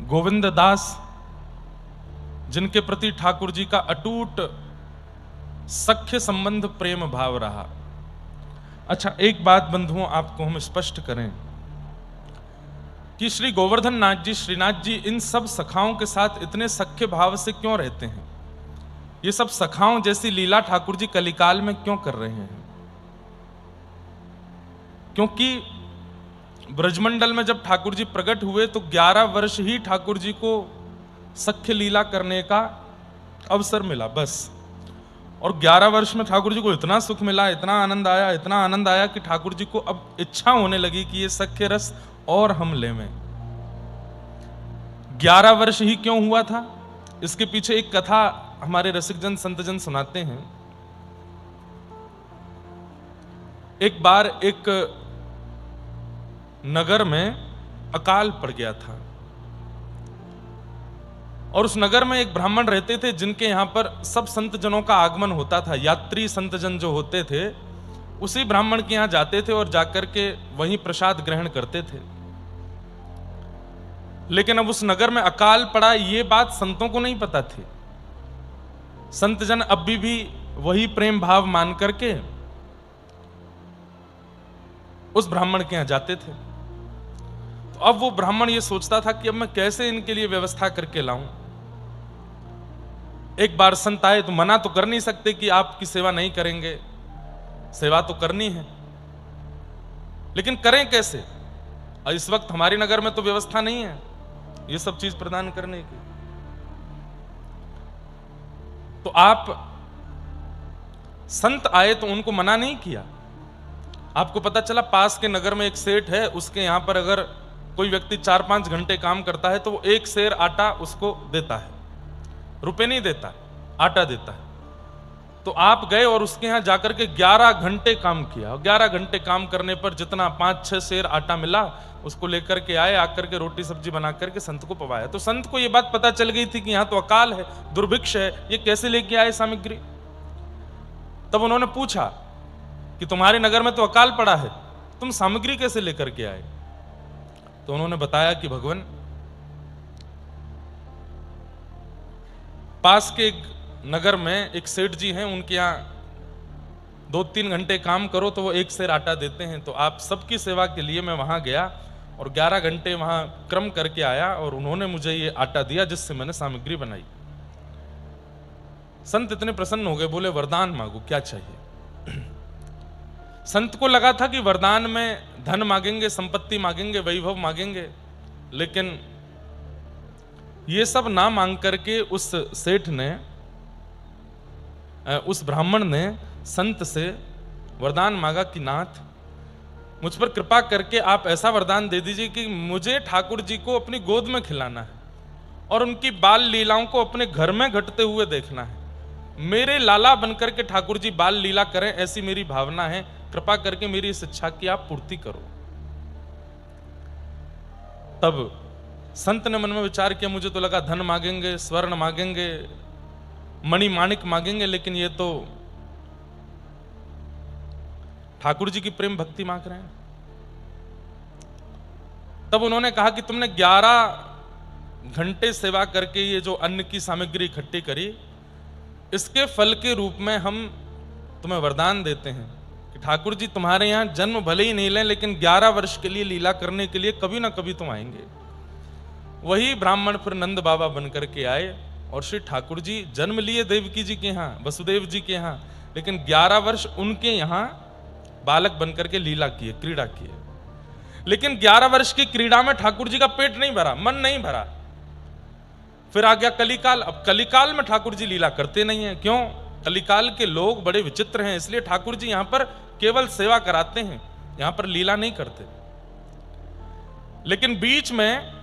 गोविंद दास, जिनके प्रति ठाकुर जी का अटूट सख्य संबंध प्रेम भाव रहा। अच्छा, एक बात बंधुओं आपको हम स्पष्ट करें कि श्री गोवर्धन नाथ जी, श्रीनाथ जी इन सब सखाओं के साथ इतने सख्य भाव से क्यों रहते हैं? ये सब सखाओं जैसी लीला ठाकुर जी कलिकाल में क्यों कर रहे हैं? क्योंकि ब्रजमंडल में जब ठाकुर जी प्रकट हुए तो 11 वर्ष ही ठाकुर जी को सख्य लीला करने का अवसर मिला, बस। और 11 वर्ष में ठाकुर जी को इतना सुख मिला, इतना आनंद आया कि ठाकुर जी को अब इच्छा होने लगी कि ये सख्य रस और हम लेवें। 11 वर्ष ही क्यों हुआ था? इसके पीछे एक कथा हमारे रसिकजन संतजन सुनाते हैं। एक बार एक नगर में अकाल पड़ गया था और उस नगर में एक ब्राह्मण रहते थे जिनके यहां पर सब संत जनों का आगमन होता था। यात्री संत जन जो होते थे उसी ब्राह्मण के यहां जाते थे और जाकर के वहीं प्रसाद ग्रहण करते थे। लेकिन अब उस नगर में अकाल पड़ा, ये बात संतों को नहीं पता थी। संत जन अब भी वही प्रेम भाव मान करके उस ब्राह्मण के यहां जाते थे। तो अब वो ब्राह्मण ये सोचता था कि अब मैं कैसे इनके लिए व्यवस्था करके लाऊं। एक बार संत आए तो मना तो कर नहीं सकते कि आपकी सेवा नहीं करेंगे, सेवा तो करनी है, लेकिन करें कैसे? और इस वक्त हमारे नगर में तो व्यवस्था नहीं है ये सब चीज प्रदान करने की। तो आप संत आए तो उनको मना नहीं किया। आपको पता चला पास के नगर में एक सेठ है, उसके यहां पर अगर कोई व्यक्ति 4-5 घंटे काम करता है तो वो 1 सेर आटा उसको देता है, रुपए नहीं देता, आटा देता है। तो आप गए और उसके यहां जाकर के 11 घंटे काम किया। 11 घंटे काम करने पर जितना 5-6 सेर आटा मिला उसको लेकर के आए, आकर के रोटी सब्जी बना करके संत को पवाया। तो संत को यह बात पता चल गई थी कि यहां तो अकाल है, दुर्भिक्ष है, ये कैसे लेके आए सामग्री। तब उन्होंने पूछा कि तुम्हारे नगर में तो अकाल पड़ा है, तुम सामग्री कैसे लेकर के आए? तो उन्होंने बताया कि भगवान, पास के एक नगर में एक सेठ जी हैं, उनके यहां 2-3 घंटे काम करो तो वो 1 सेर आटा देते हैं। तो आप सबकी सेवा के लिए मैं वहां गया और 11 घंटे वहां क्रम करके आया और उन्होंने मुझे ये आटा दिया जिससे मैंने सामग्री बनाई। संत इतने प्रसन्न हो गए, बोले वरदान मांगो, क्या चाहिए? संत को लगा था कि वरदान में धन मांगेंगे, संपत्ति मांगेंगे, वैभव मांगेंगे, लेकिन ये सब ना मांग करके उस सेठ ने, उस ब्राह्मण ने संत से वरदान मांगा कि नाथ, मुझ पर कृपा करके आप ऐसा वरदान दे दीजिए कि मुझे ठाकुर जी को अपनी गोद में खिलाना है और उनकी बाल लीलाओं को अपने घर में घटते हुए देखना है। मेरे लाला बनकर के ठाकुर जी बाल लीला करें, ऐसी मेरी भावना है। कृपा करके मेरी इस इच्छा की आप पूर्ति करो। तब संत ने मन में विचार किया, मुझे तो लगा धन मांगेंगे, स्वर्ण मांगेंगे, मणि माणिक मांगेंगे, लेकिन ये तो ठाकुर जी की प्रेम भक्ति मांग रहे हैं। तब उन्होंने कहा कि तुमने 11 घंटे सेवा करके ये जो अन्न की सामग्री इकट्ठी करी, इसके फल के रूप में हम तुम्हें वरदान देते हैं कि ठाकुर जी तुम्हारे यहां जन्म भले ही नहीं लें, लेकिन 11 वर्ष के लिए लीला करने के लिए कभी ना कभी तुम आएंगे। वही ब्राह्मण फिर नंद बाबा बनकर के आए और श्री ठाकुर जी जन्म लिए देवकी जी के यहां, वसुदेव जी के यहां, लेकिन 11 वर्ष उनके यहां बालक बनकर के लीला किए, क्रीड़ा किए। लेकिन 11 वर्ष की क्रीड़ा में ठाकुर जी का पेट नहीं भरा, मन नहीं भरा। फिर आ गया कलिकाल। अब कलिकाल में ठाकुर जी लीला करते नहीं है। क्यों? कलिकाल के लोग बड़े विचित्र हैं, इसलिए ठाकुर जी यहां पर केवल सेवा कराते हैं, यहां पर लीला नहीं करते। लेकिन बीच में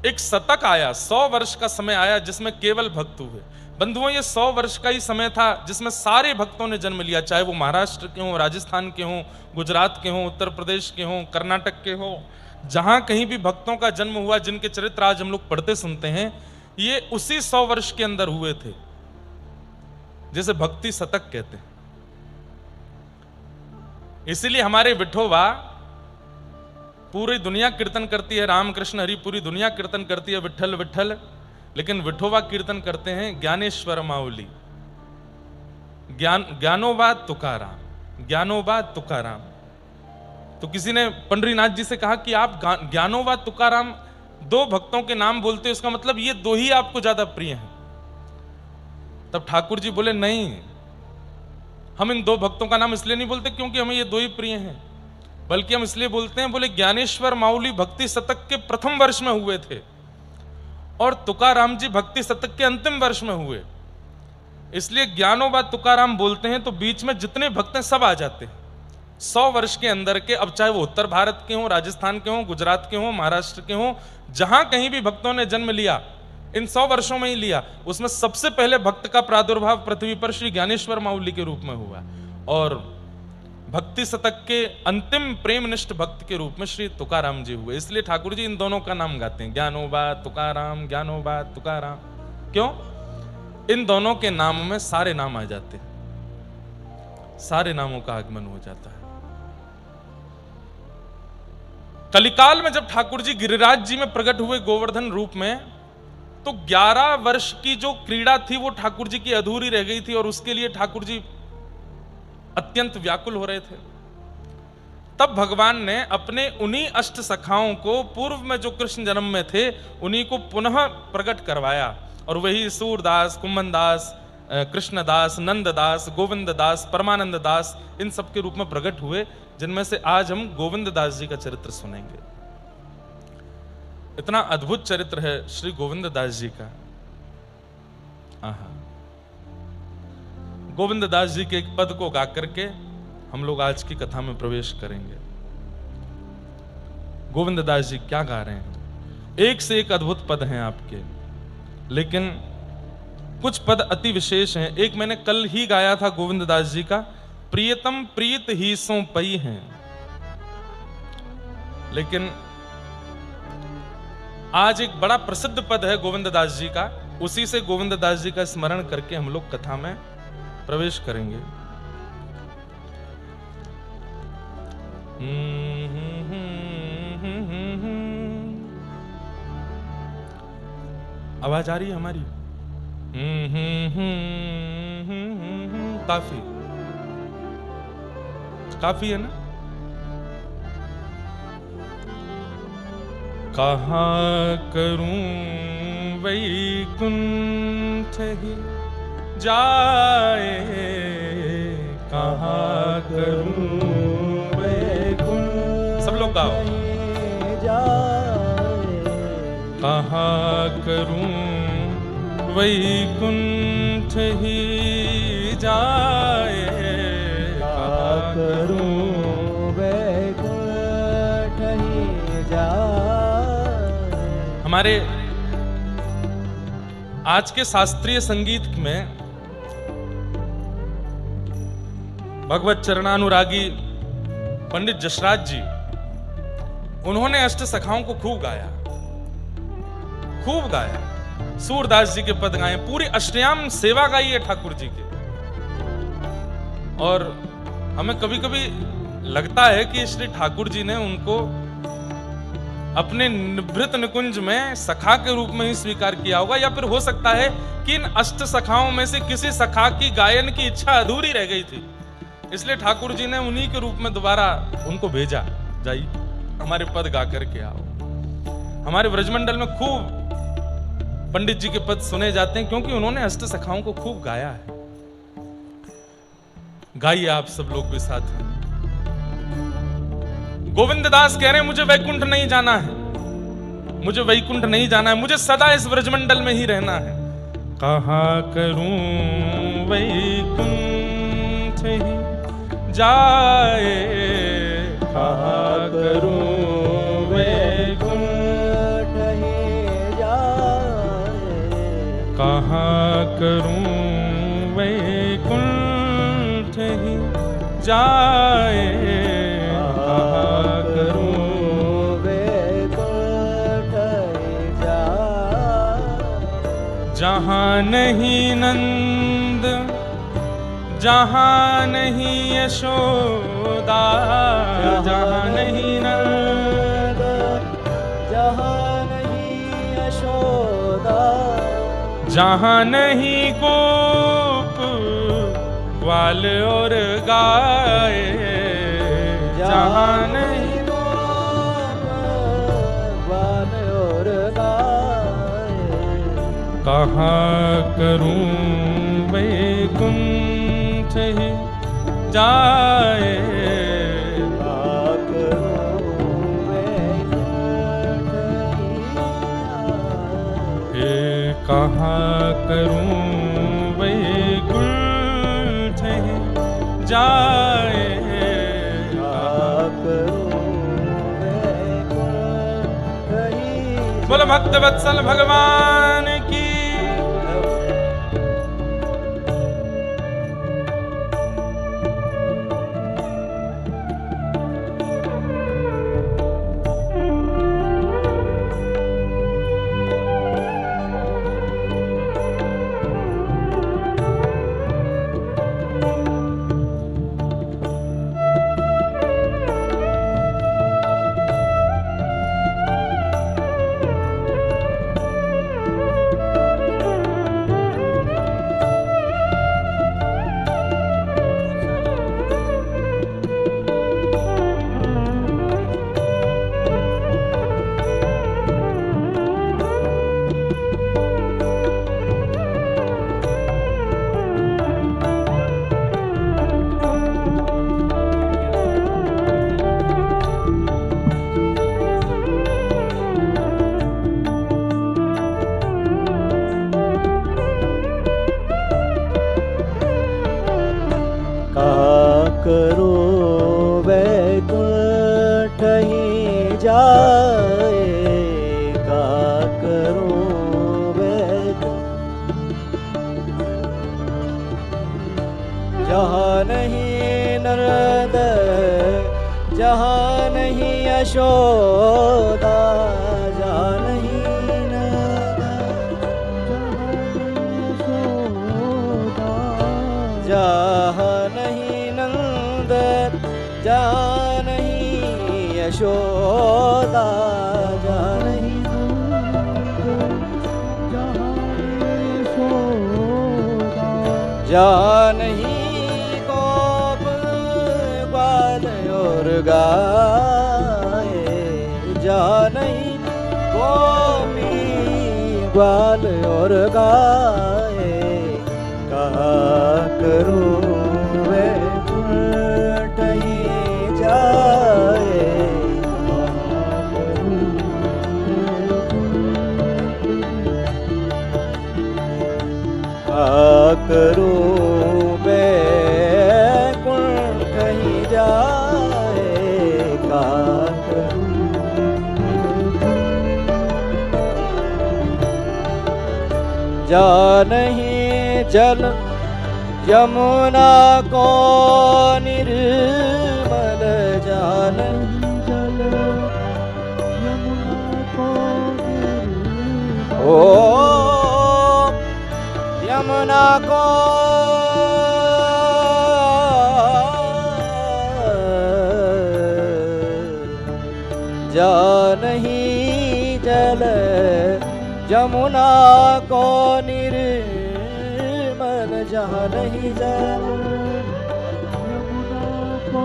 एक शतक आया, 100 वर्ष का समय आया जिसमें केवल भक्त हुए। बंधुओं, ये 100 वर्ष का ही समय था जिसमें सारे भक्तों ने जन्म लिया, चाहे वो महाराष्ट्र के हों, राजस्थान के हों, गुजरात के हों, उत्तर प्रदेश के हों, कर्नाटक के हों, जहां कहीं भी भक्तों का जन्म हुआ, जिनके चरित्र आज हम लोग पढ़ते सुनते हैं, ये उसी 100 वर्ष के अंदर हुए थे, जिसे भक्ति शतक कहते हैं। इसीलिए हमारे विठोबा पूरी दुनिया कीर्तन करती है राम कृष्ण हरि, पूरी दुनिया कीर्तन करती है विठ्ठल विठ्ठल, लेकिन विठोबा कीर्तन करते हैं ज्ञानेश्वर माऊली। ज्ञानोबा तुकाराम, ज्ञानोबा तुकाराम। तो किसी ने पंडरीनाथ जी से कहा कि आप ज्ञानोबा तुकाराम दो भक्तों के नाम बोलते हो, इसका मतलब ये दो ही आपको ज्यादा प्रिय हैं। तब ठाकुर जी बोले नहीं, हम इन दो भक्तों का नाम इसलिए नहीं बोलते क्योंकि हमें ये दो ही प्रिय हैं, बल्कि हम इसलिए बोलते हैं, बोले ज्ञानेश्वर माऊली भक्ति शतक के प्रथम वर्ष में हुए थे और तुकाराम जी भक्ति शतक के अंतिम वर्ष में हुए, इसलिए ज्ञानोबा तुकाराम बोलते हैं। तो बीच में जितने भक्त हैं सब आ जाते हैं 100 वर्ष के अंदर के। अब चाहे वो उत्तर भारत के हों, राजस्थान के हों, गुजरात के हों, महाराष्ट्र के हों, जहां कहीं भी भक्तों ने जन्म लिया, इन 100 वर्षों में ही लिया, उसमें सबसे पहले भक्त का प्रादुर्भाव पृथ्वी पर श्री ज्ञानेश्वर माऊली के रूप में हुआ और भक्ति शतक के अंतिम प्रेमनिष्ठ भक्त के रूप में श्री तुकाराम जी हुए। इसलिए ठाकुर जी इन दोनों का नाम गाते हैं, ज्ञानोबा तुकाराम, ज्ञानोबा तुकाराम। क्यों? इन दोनों के नाम में सारे नाम आ जाते हैं, सारे नामों का आगमन हो जाता है। कलिकाल में जब ठाकुर जी गिरिराज जी में प्रकट हुए गोवर्धन रूप में, तो 11 वर्ष की जो क्रीड़ा थी वो ठाकुर जी की अधूरी रह गई थी और उसके लिए ठाकुर जी अत्यंत व्याकुल हो रहे थे। तब भगवान ने अपने उन्हीं अष्ट सखाओं को, पूर्व में जो कृष्ण जन्म में थे, उन्हीं को पुनः प्रकट करवाया और वही सूरदास, कुंभनदास, कृष्णदास, नंददास, गोविंददास, परमानंद दास, इन सब के रूप में प्रकट हुए, जिनमें से आज हम गोविंददास जी का चरित्र सुनेंगे। इतना अद्भुत चरित्र है श्री गोविंददास जी का। आहा, गोविंददास जी के एक पद को गा करके हम लोग आज की कथा में प्रवेश करेंगे। गोविंददास जी क्या गा रहे हैं? एक से एक अद्भुत पद हैं आपके, लेकिन कुछ पद अति विशेष हैं। एक मैंने कल ही गाया था गोविंददास जी का, प्रियतम प्रीत ही सो पई हैं, लेकिन आज एक बड़ा प्रसिद्ध पद है गोविंददास जी का, उसी से गोविंददास जी का स्मरण करके हम लोग कथा में प्रवेश करेंगे। आवाज आ रही है हमारी? काफी काफी है ना? कहाँ करूं वैकुंठ ही जाए, कहाँ करूं वैकुंठ, सब लोग गाओ, कहाँ करूं वैकुंठ ही जाए, कहाँ करूं वैकुंठ ही जाए। हमारे आज के शास्त्रीय संगीत में भगवत चरणानुरागी पंडित जसराज जी, उन्होंने अष्ट सखाओं को खूब गाया, खूब गाया। सूरदास जी के पद गाए, पूरी अष्टयाम सेवा गाई है ठाकुर जी की। और हमें कभी कभी लगता है कि श्री ठाकुर जी ने उनको अपने निभृत निकुंज में सखा के रूप में ही स्वीकार किया होगा, या फिर हो सकता है कि इन अष्ट सखाओं में से किसी सखा की गायन की इच्छा अधूरी रह गई थी, इसलिए ठाकुर जी ने उन्हीं के रूप में दोबारा उनको भेजा, जाइए हमारे पद गा करके आओ। हमारे ब्रजमंडल में खूब पंडित जी के पद सुने जाते हैं क्योंकि उन्होंने अष्ट सखाओं को खूब गाया है। गाइए आप सब लोग भी साथ हैं। गोविंददास कह रहे हैं मुझे वैकुंठ नहीं जाना है, मुझे वैकुंठ नहीं जाना है, मुझे सदा इस ब्रजमंडल में ही रहना है। कहाँ करूं वैकुंठ ही जाए, कहाँ करूं वैकुंठ ही जाए, कहाँ करूं वैकुंठ ही जाए, कहाँ करूं वैकुंठ ही जाए। जहाँ नहीं नंद, जहाँ नहीं यशोदा, जहाँ नहीं नंद, यशोदा। जहाँ नहीं गोप ग्वाल और गाय, जहाँ नहीं गोप ग्वाल और गाय, कहाँ करूं वैकुंठ ही जाए, कहाँ करूं वैकुंठ ही जाए। हे कहाँ करूं वैकुंठ ही जाए, कहाँ करूं वैकुंठ ही बोलो भक्त वत्सल भगवान की। करो वैकुंठ ही जाए, का करो वैकुंठ। जहाँ नहीं नरद, जहाँ नहीं यशोदा, जहाँ नहीं नरद, जहाँ नहीं नंद, जहाँ नहीं यशोदा, जहाँ नहीं जहाँ नहीं गोप ग्वाल और गाय, जहाँ नहीं गोपी ग्वाल और गाय, कहाँ करूं वैकुंठ ही जाए, कहाँ करूं वैकुंठ ही जाए, कहाँ करूं। जा नहीं जल यमुना को निर्मल, जान जल यमुना को निर्मल, ओ यमुना को जा नहीं जल यमुना को निर्मल, जहाँ नहीं जल यमुना को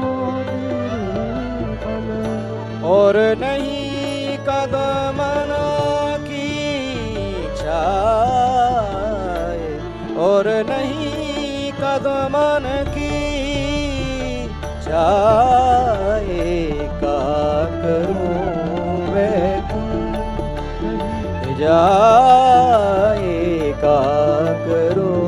निर्मल, और नहीं कदमन की छाए, और नहीं कदमन की छाए, का करूं वैकुंठ जाए, का करूं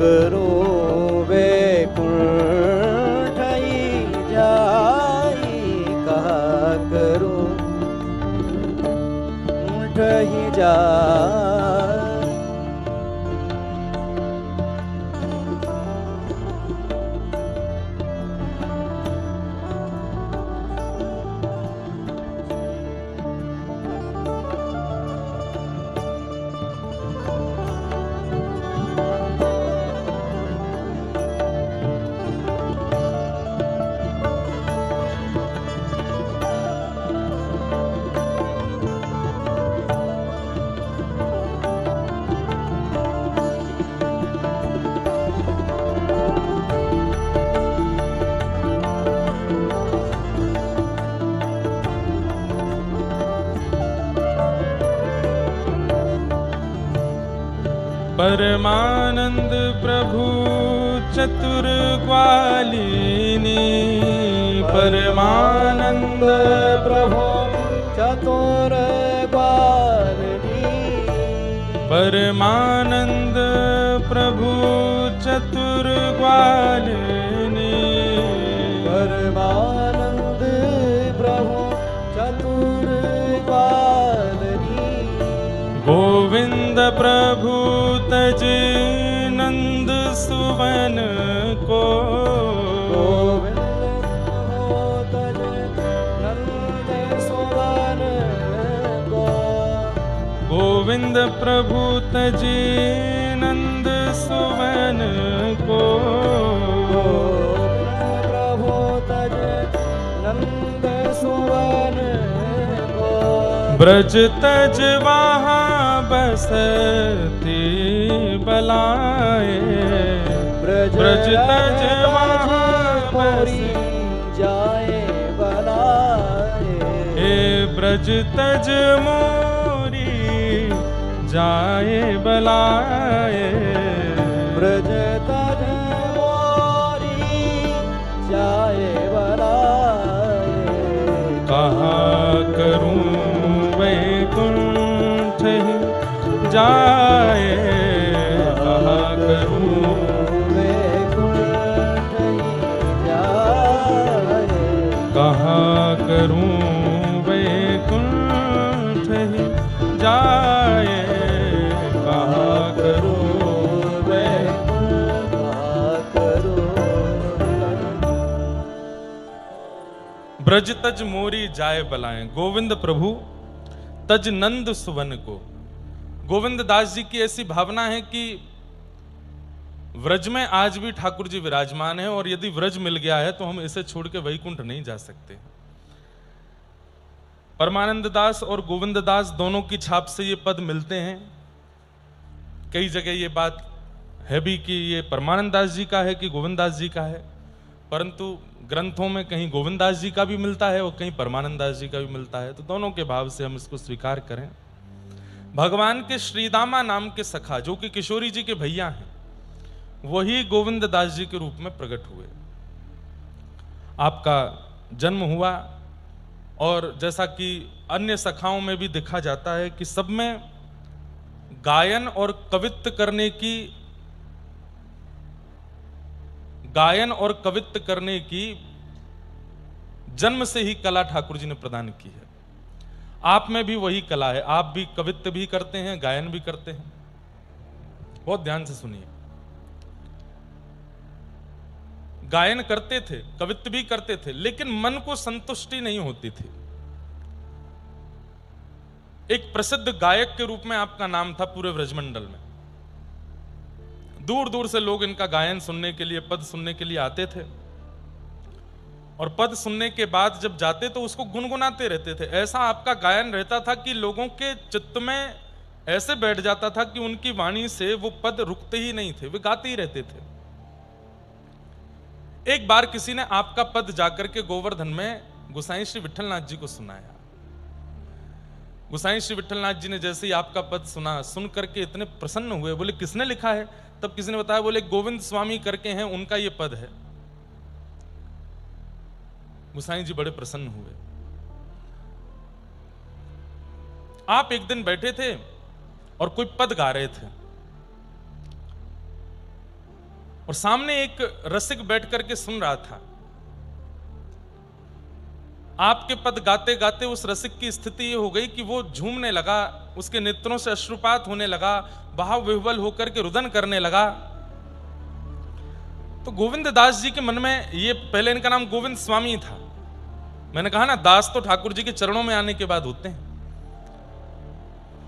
करूं वैकुंठ ही जाए, कहाँ करूं वैकुंठ ही जाए। परमानंद प्रभु चतुर ग्वालिनी, परमानंद प्रभु चतुर ग्वालिनी, परमानंद प्रभु चतुर ग्वालिनी, परमानंद प्रभु चतुर ग्वालिनी, गोविंद प्रभु तज नंद सुवन को, गोविंद प्रभु तज नंद सुवन को, गोविंद प्रभु तज नंद सुवन को, गोविंद प्रभु तज नंद सुवन को, ब्रज तज वहाँ बसती बलाए, ब्रज तज वहाँ मोरी जाए बलाए, हे ब्रज तज मोरी जाए बलाए, ब्रज तज मोरी जाए बलाए, कहाँ करूं वैकुंठ जाए, कहाँ करूं वैकुंठ जाए, कहाँ करूं वैकुंठ जाए, कहाँ करूं वैकुंठ। ब्रज तज मोरी जाए बलाएं, गोविंद प्रभु तज नंद सुवन को। गोविंद दास जी की ऐसी भावना है कि व्रज में आज भी ठाकुर जी विराजमान है, और यदि व्रज मिल गया है तो हम इसे छोड़ के वैकुंठ नहीं जा सकते। परमानंद दास और गोविंद दास दोनों की छाप से ये पद मिलते हैं। कई जगह ये बात है भी कि ये परमानंद दास जी का है कि गोविंद दास जी का है, परंतु ग्रंथों में कहीं गोविंद दास जी का भी मिलता है और कहीं परमानंद दास जी का भी मिलता है, तो दोनों के भाव से हम इसको स्वीकार करें। भगवान के श्रीदामा नाम के सखा, जो कि किशोरी जी के भैया हैं, वही गोविंद दास जी के रूप में प्रकट हुए। आपका जन्म हुआ, और जैसा कि अन्य सखाओं में भी देखा जाता है कि सब में गायन और कवित्व करने की जन्म से ही कला ठाकुर जी ने प्रदान की है। आप में भी वही कला है, आप भी कवित्व भी करते हैं, गायन भी करते हैं। बहुत ध्यान से सुनिए। गायन करते थे, कवित्व भी करते थे, लेकिन मन को संतुष्टि नहीं होती थी। एक प्रसिद्ध गायक के रूप में आपका नाम था पूरे ब्रजमंडल में। दूर दूर से लोग इनका गायन सुनने के लिए, पद सुनने के लिए आते थे, और पद सुनने के बाद जब जाते तो उसको गुनगुनाते रहते थे। ऐसा आपका गायन रहता था कि लोगों के चित्त में ऐसे बैठ जाता था कि उनकी वाणी से वो पद रुकते ही नहीं थे, वे गाते ही रहते थे। एक बार किसी ने आपका पद जाकर के गोवर्धन में गोसाई श्री विठलनाथ जी को सुनाया। गोसाई श्री विठलनाथ जी ने जैसे ही आपका पद सुना, सुन करके इतने प्रसन्न हुए, बोले किसने लिखा है? तब किसी ने बताया, बोले गोविंद स्वामी करके हैं, उनका ये पद है। गोसाई जी बड़े प्रसन्न हुए। आप एक दिन बैठे थे और कोई पद गा रहे थे, और सामने एक रसिक बैठ करके सुन रहा था। आपके पद गाते गाते उस रसिक की स्थिति ये हो गई कि वो झूमने लगा, उसके नेत्रों से अश्रुपात होने लगा, भाव विह्वल होकर के रुदन करने लगा। तो गोविंद दास जी के मन में, ये पहले इनका नाम गोविंद स्वामी था, मैंने कहा ना दास तो ठाकुर जी के चरणों में आने के बाद होते हैं।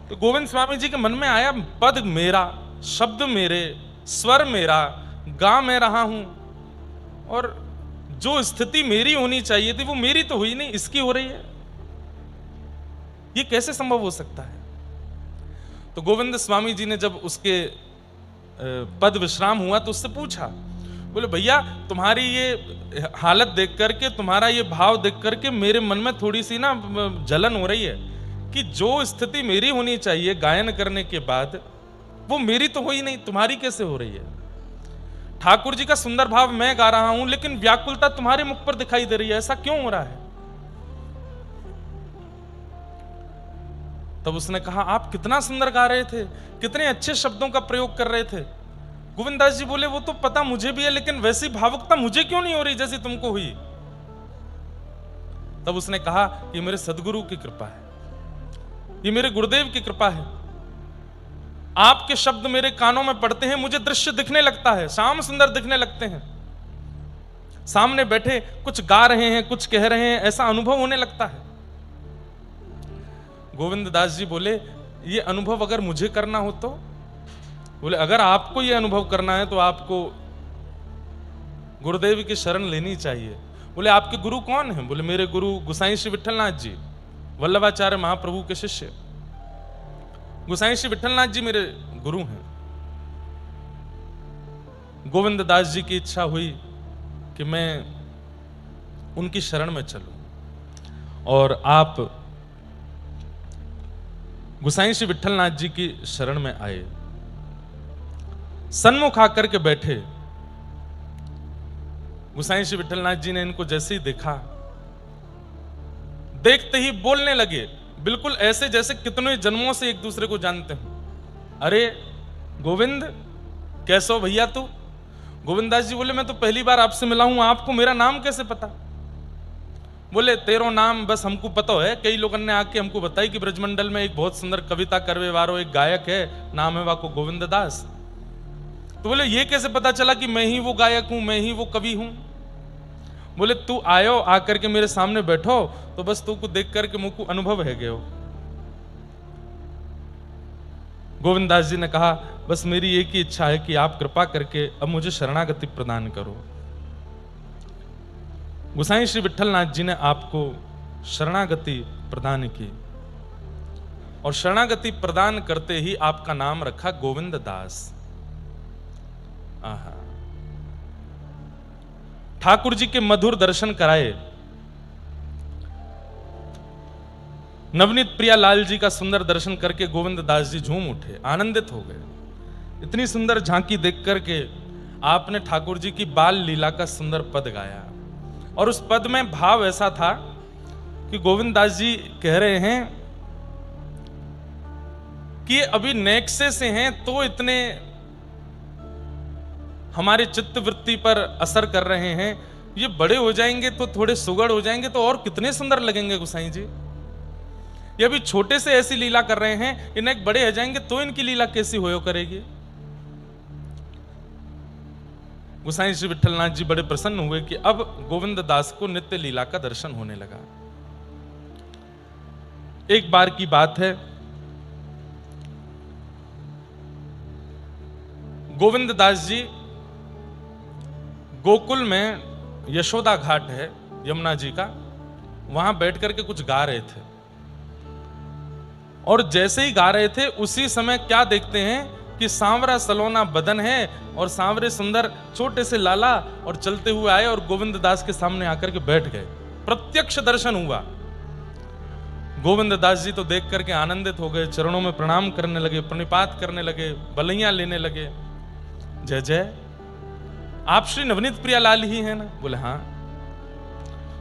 तो गोविंद स्वामी जी के मन में आया, पद मेरा, शब्द मेरे, स्वर मेरा, गा मैं रहा हूं, और जो स्थिति मेरी होनी चाहिए थी वो मेरी तो हुई नहीं, इसकी हो रही है। ये कैसे संभव हो सकता है? तो गोविंद स्वामी जी ने जब उसके पद विश्राम हुआ तो उससे पूछा, बोले भैया तुम्हारी ये हालत देख करके, तुम्हारा ये भाव देख करके मेरे मन में थोड़ी सी ना जलन हो रही है कि जो स्थिति मेरी होनी चाहिए गायन करने के बाद, वो मेरी तो हो ही नहीं, तुम्हारी कैसे हो रही है? ठाकुर जी का सुंदर भाव मैं गा रहा हूं, लेकिन व्याकुलता तुम्हारे मुख पर दिखाई दे रही है, ऐसा क्यों हो रहा है? तब उसने कहा, आप कितना सुंदर गा रहे थे, कितने अच्छे शब्दों का प्रयोग कर रहे थे। गोविंददास जी बोले, वो तो पता मुझे भी है, लेकिन वैसी भावुकता मुझे क्यों नहीं हो रही जैसी तुमको हुई? तब उसने कहा, ये मेरे सदगुरु की कृपा है, ये मेरे गुरुदेव की कृपा है। आपके शब्द मेरे कानों में पड़ते हैं, मुझे दृश्य दिखने लगता है, श्याम सुंदर दिखने लगते हैं। सामने बैठे कुछ गा रहे हैं, कुछ कह रहे हैं, ऐसा अनुभव होने लगता है। गोविंददास जी बोले, ये अनुभव अगर मुझे करना हो तो? बोले, अगर आपको ये अनुभव करना है तो आपको गुरुदेव की शरण लेनी चाहिए। बोले, आपके गुरु कौन हैं? बोले, मेरे गुरु गोसाई श्री विठलनाथ जी, वल्लभाचार्य महाप्रभु के शिष्य। गोसाई श्री विठलनाथ जी मेरे गुरु हैं। गोविंददास जी की इच्छा हुई कि मैं उनकी शरण में चलूं, और आप गोसाई श्री विठलनाथ जी की शरण में आए, सन्मुख आकर के बैठे। गोसाई श्री विठलनाथ जी ने इनको जैसे ही देखा, देखते ही बोलने लगे, बिल्कुल ऐसे जैसे कितने जन्मों से एक दूसरे को जानते हैं। अरे गोविंद, कैसे हो भैया तू? गोविंददास जी बोले, मैं तो पहली बार आपसे मिला हूं, आपको मेरा नाम कैसे पता? बोले, तेरो नाम बस हमको पता है, कई लोगों ने आके हमको बताई कि ब्रजमंडल में एक बहुत सुंदर कविता करवे वारो एक गायक है, नाम है वाको गोविंददास। तो बोले, ये कैसे पता चला कि मैं ही वो गायक हूं, मैं ही वो कवि हूं? बोले, तू आयो, आकर के मेरे सामने बैठो, तो बस तू को देख करके मुझको अनुभव है गयो। गोविंददास जी ने कहा, बस मेरी एक ही इच्छा है कि आप कृपा करके अब मुझे शरणागति प्रदान करो। गोसाई श्री विठलनाथ जी ने आपको शरणागति प्रदान की, और शरणागति प्रदान करते ही आपका नाम रखा गोविंददास। आहा, ठाकुर जी के मधुर दर्शन कराए, नवनीत प्रियालाल जी का सुंदर दर्शन करके गोविंददास जी झूम उठे, आनंदित हो गए। इतनी सुंदर झांकी देख करके आपने ठाकुर जी की बाल लीला का सुंदर पद गाया, और उस पद में भाव ऐसा था कि गोविंददास जी कह रहे हैं कि अभी नेक्से से हैं तो इतने हमारे चित्त वृत्ति पर असर कर रहे हैं, ये बड़े हो जाएंगे तो थोड़े सुगड़ हो जाएंगे तो और कितने सुंदर लगेंगे गोसाई जी। ये अभी छोटे से ऐसी लीला कर रहे हैं, इन्हें एक बड़े हो जाएंगे तो इनकी लीला कैसी होयो करेगी। गोसाई श्री विठलनाथ जी बड़े प्रसन्न हुए कि अब गोविंददास को नित्य लीला का दर्शन होने लगा। एक बार की बात है, गोविंददास जी गोकुल में यशोदा घाट है यमुना जी का, वहां बैठ करके कुछ गा रहे थे, और जैसे ही गा रहे थे उसी समय क्या देखते हैं कि सांवरा सलोना बदन है और सांवरे सुंदर छोटे से लाला, और चलते हुए आए और गोविंददास के सामने आकर के बैठ गए। प्रत्यक्ष दर्शन हुआ। गोविंददास जी तो देख करके आनंदित हो गए, चरणों में प्रणाम करने लगे, प्रणिपात करने लगे, बलैया लेने लगे। जय जय, आप श्री नवनीत प्रियालाल ही हैं ना? बोले हाँ।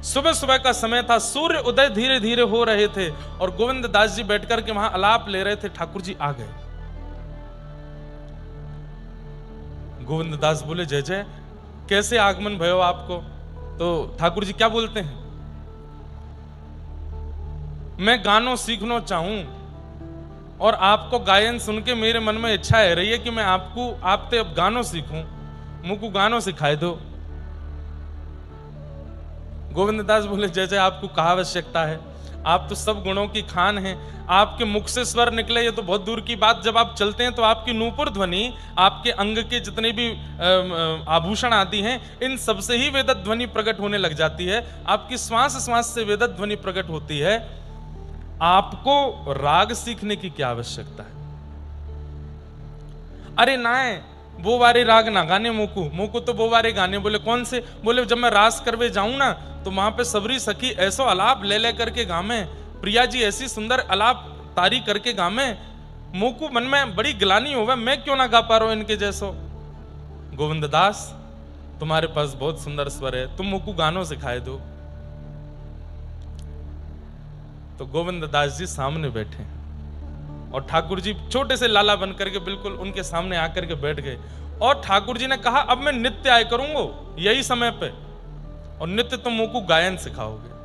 सुबह सुबह का समय था, सूर्य उदय धीरे धीरे हो रहे थे, और गोविंददास जी बैठकर के वहां आलाप ले रहे थे। ठाकुर जी आ गए। गोविंददास बोले, जय जय, कैसे आगमन भयो आपको? तो ठाकुर जी क्या बोलते हैं, मैं गानों सीखना चाहूं, और आपको गायन सुन के मेरे मन में इच्छा है रही है कि मैं आपसे अब गानों सीखूं, मुझको गानों सिखाए दो। गोविंददास बोले, जय जय, आपको कहा आवश्यकता है, आप तो सब गुणों की खान हैं, आपके मुख से स्वर निकले ये तो बहुत दूर की बात, जब आप चलते हैं तो आपकी नूपुर ध्वनि, आपके अंग के जितने भी आभूषण आदि हैं, इन सबसे ही वेदत ध्वनि प्रकट होने लग जाती है। आपकी श्वास श्वास से वेदत ध्वनि प्रकट होती है। आपको राग सीखने की क्या आवश्यकता है? अरे ना, वो वारे राग ना गाने, मोकू तो वो वारे गाने। बोले कौन से? बोले जब मैं रास करवे जाऊं ना तो वहां पे सबरी सखी ऐसो अलाप ले ले करके गामे, प्रिया जी ऐसी सुंदर अलाप तारी करके गामे मोकू मन में बड़ी गिलानी होगा, मैं क्यों ना गा पा रहा हूं इनके जैसो। गोविंद दास तुम्हारे पास बहुत सुंदर स्वर है, तुम मोकू गानों सिखाए दो। तो गोविंद दास जी सामने बैठे और ठाकुर जी छोटे से लाला बन करके बिल्कुल उनके सामने आकर के बैठ गए। और ठाकुर जी ने कहा अब मैं नित्य आया करूंगा यही समय पे, और नित्य तुम मोकू गायन सिखाओगे।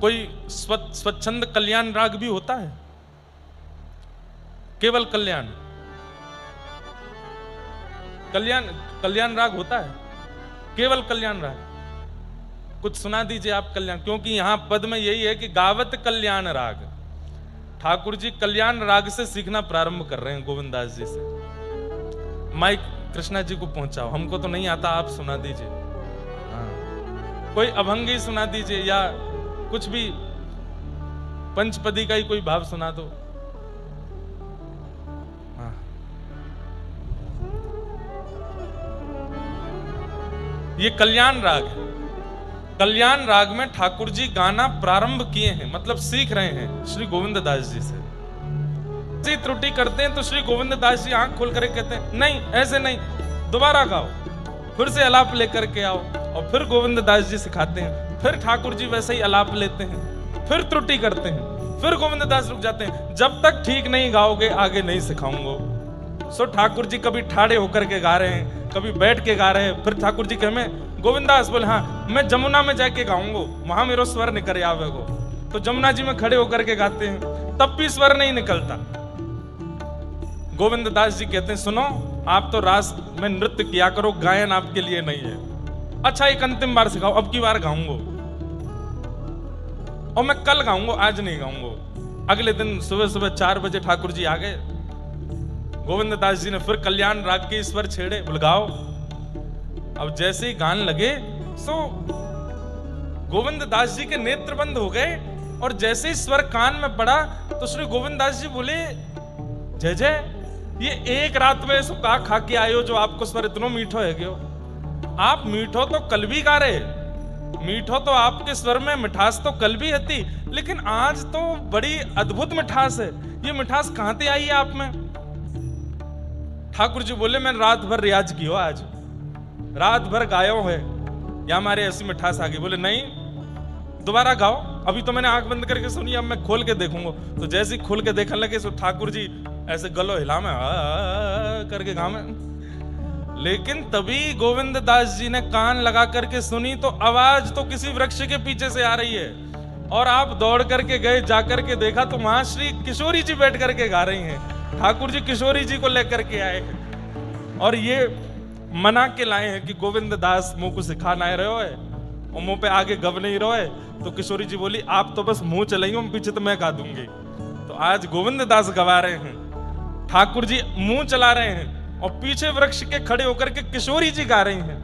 कोई स्वच्छंद कल्याण राग भी होता है, केवल कल्याण कल्याण राग होता है, केवल कल्याण राग। कुछ सुना दीजिए आप कल्याण, क्योंकि यहां पद में यही है कि गावत कल्याण राग। ठाकुर जी कल्याण राग से सीखना प्रारंभ कर रहे हैं गोविंद दास जी से। माइक कृष्णा जी को पहुंचाओ, हमको तो नहीं आता, आप सुना दीजिए। हाँ, कोई अभंगी सुना दीजिए या कुछ भी पंचपदी का ही कोई भाव सुना दो। हाँ, ये कल्याण राग है। कल्याण राग में ठाकुर जी गाना प्रारंभ किए हैं, मतलब सीख रहे हैं श्री गोविंद दास जी से। त्रुटि करते हैं तो श्री गोविंद दास जी आंख खोल करके कहते हैं नहीं ऐसे नहीं, दोबारा गाओ, फिर से अलाप लेकर के आओ। और फिर गोविंद दास जी सिखाते हैं, फिर ठाकुर जी वैसे ही अलाप लेते हैं, फिर त्रुटि करते हैं, फिर गोविंद दास रुक जाते हैं, जब तक ठीक नहीं गाओगे आगे नहीं सिखाऊंगा। सो ठाकुर जी कभी ठाड़े होकर के गा रहे हैं, कभी बैठ के गा रहे हैं। फिर ठाकुर जी कहे मैं गोविंद दास बोले हाँ मैं जमुना में जाके गाऊंगा, वहां मेरा स्वर निकल आवेगो। तो जमुना जी में खड़े होकर के गाते हैं, तब भी स्वर नहीं निकलता। गोविंद दास जी कहते हैं सुनो, आप तो रास में नृत्य किया करो, गायन आपके लिए नहीं है। अच्छा एक अंतिम बार सिखाओ, अब की बार गाऊंगा, और मैं कल गाऊंगा, आज नहीं गाऊंगा। अगले दिन सुबह सुबह 4 बजे ठाकुर जी आ गए। गोविंद दास जी ने फिर कल्याण राग के स्वर छेड़े, बुलगाओ। अब जैसे ही गान लगे सो गोविंद दास जी के नेत्र बंद हो गए, और जैसे ही स्वर कान में पड़ा तो श्री गोविंद दास जी बोले जय जय, ये एक रात में सुखा खा के आयो जो आपको स्वर इतना मीठो है गयो। आप मीठो तो कल भी गा रहे, मीठो तो आपके स्वर में मिठास तो कल भी थी, लेकिन आज तो बड़ी अद्भुत मिठास है। ये मिठास कहां से आई है आप में? ठाकुर जी बोले मैं रात भर रियाज की हो, आज रात भर गायो है, या हमारे ऐसी मिठास आ गई। बोले नहीं दोबारा गाओ, अभी तो मैंने आंख बंद करके सुनी, अब मैं खोल के देखूंगा। तो जैसे ही खोल के देखने लगे तो ठाकुर जी ऐसे गलो हिला में करके गा में। लेकिन तभी गोविंद दास जी ने कान लगा करके सुनी तो आवाज तो किसी वृक्ष के पीछे से आ रही है, और आप दौड़ करके गए, जाकर के देखा तो वहां श्री किशोरी जी बैठ करके गा रही हैं। ठाकुर जी किशोरी जी को लेकर के आए हैं, और ये मना के लाए हैं कि गोविंद दास मुंह को सिखा नहीं रहे है, और मुंह पे आगे गव नहीं रहो है। तो किशोरी जी बोली आप तो बस मुंह चलाइए, पीछे तो मैं गा दूंगी। तो आज गोविंद दास गवा रहे हैं, ठाकुर जी मुंह चला रहे हैं, और पीछे वृक्ष के खड़े होकर के किशोरी जी गा रही हैं।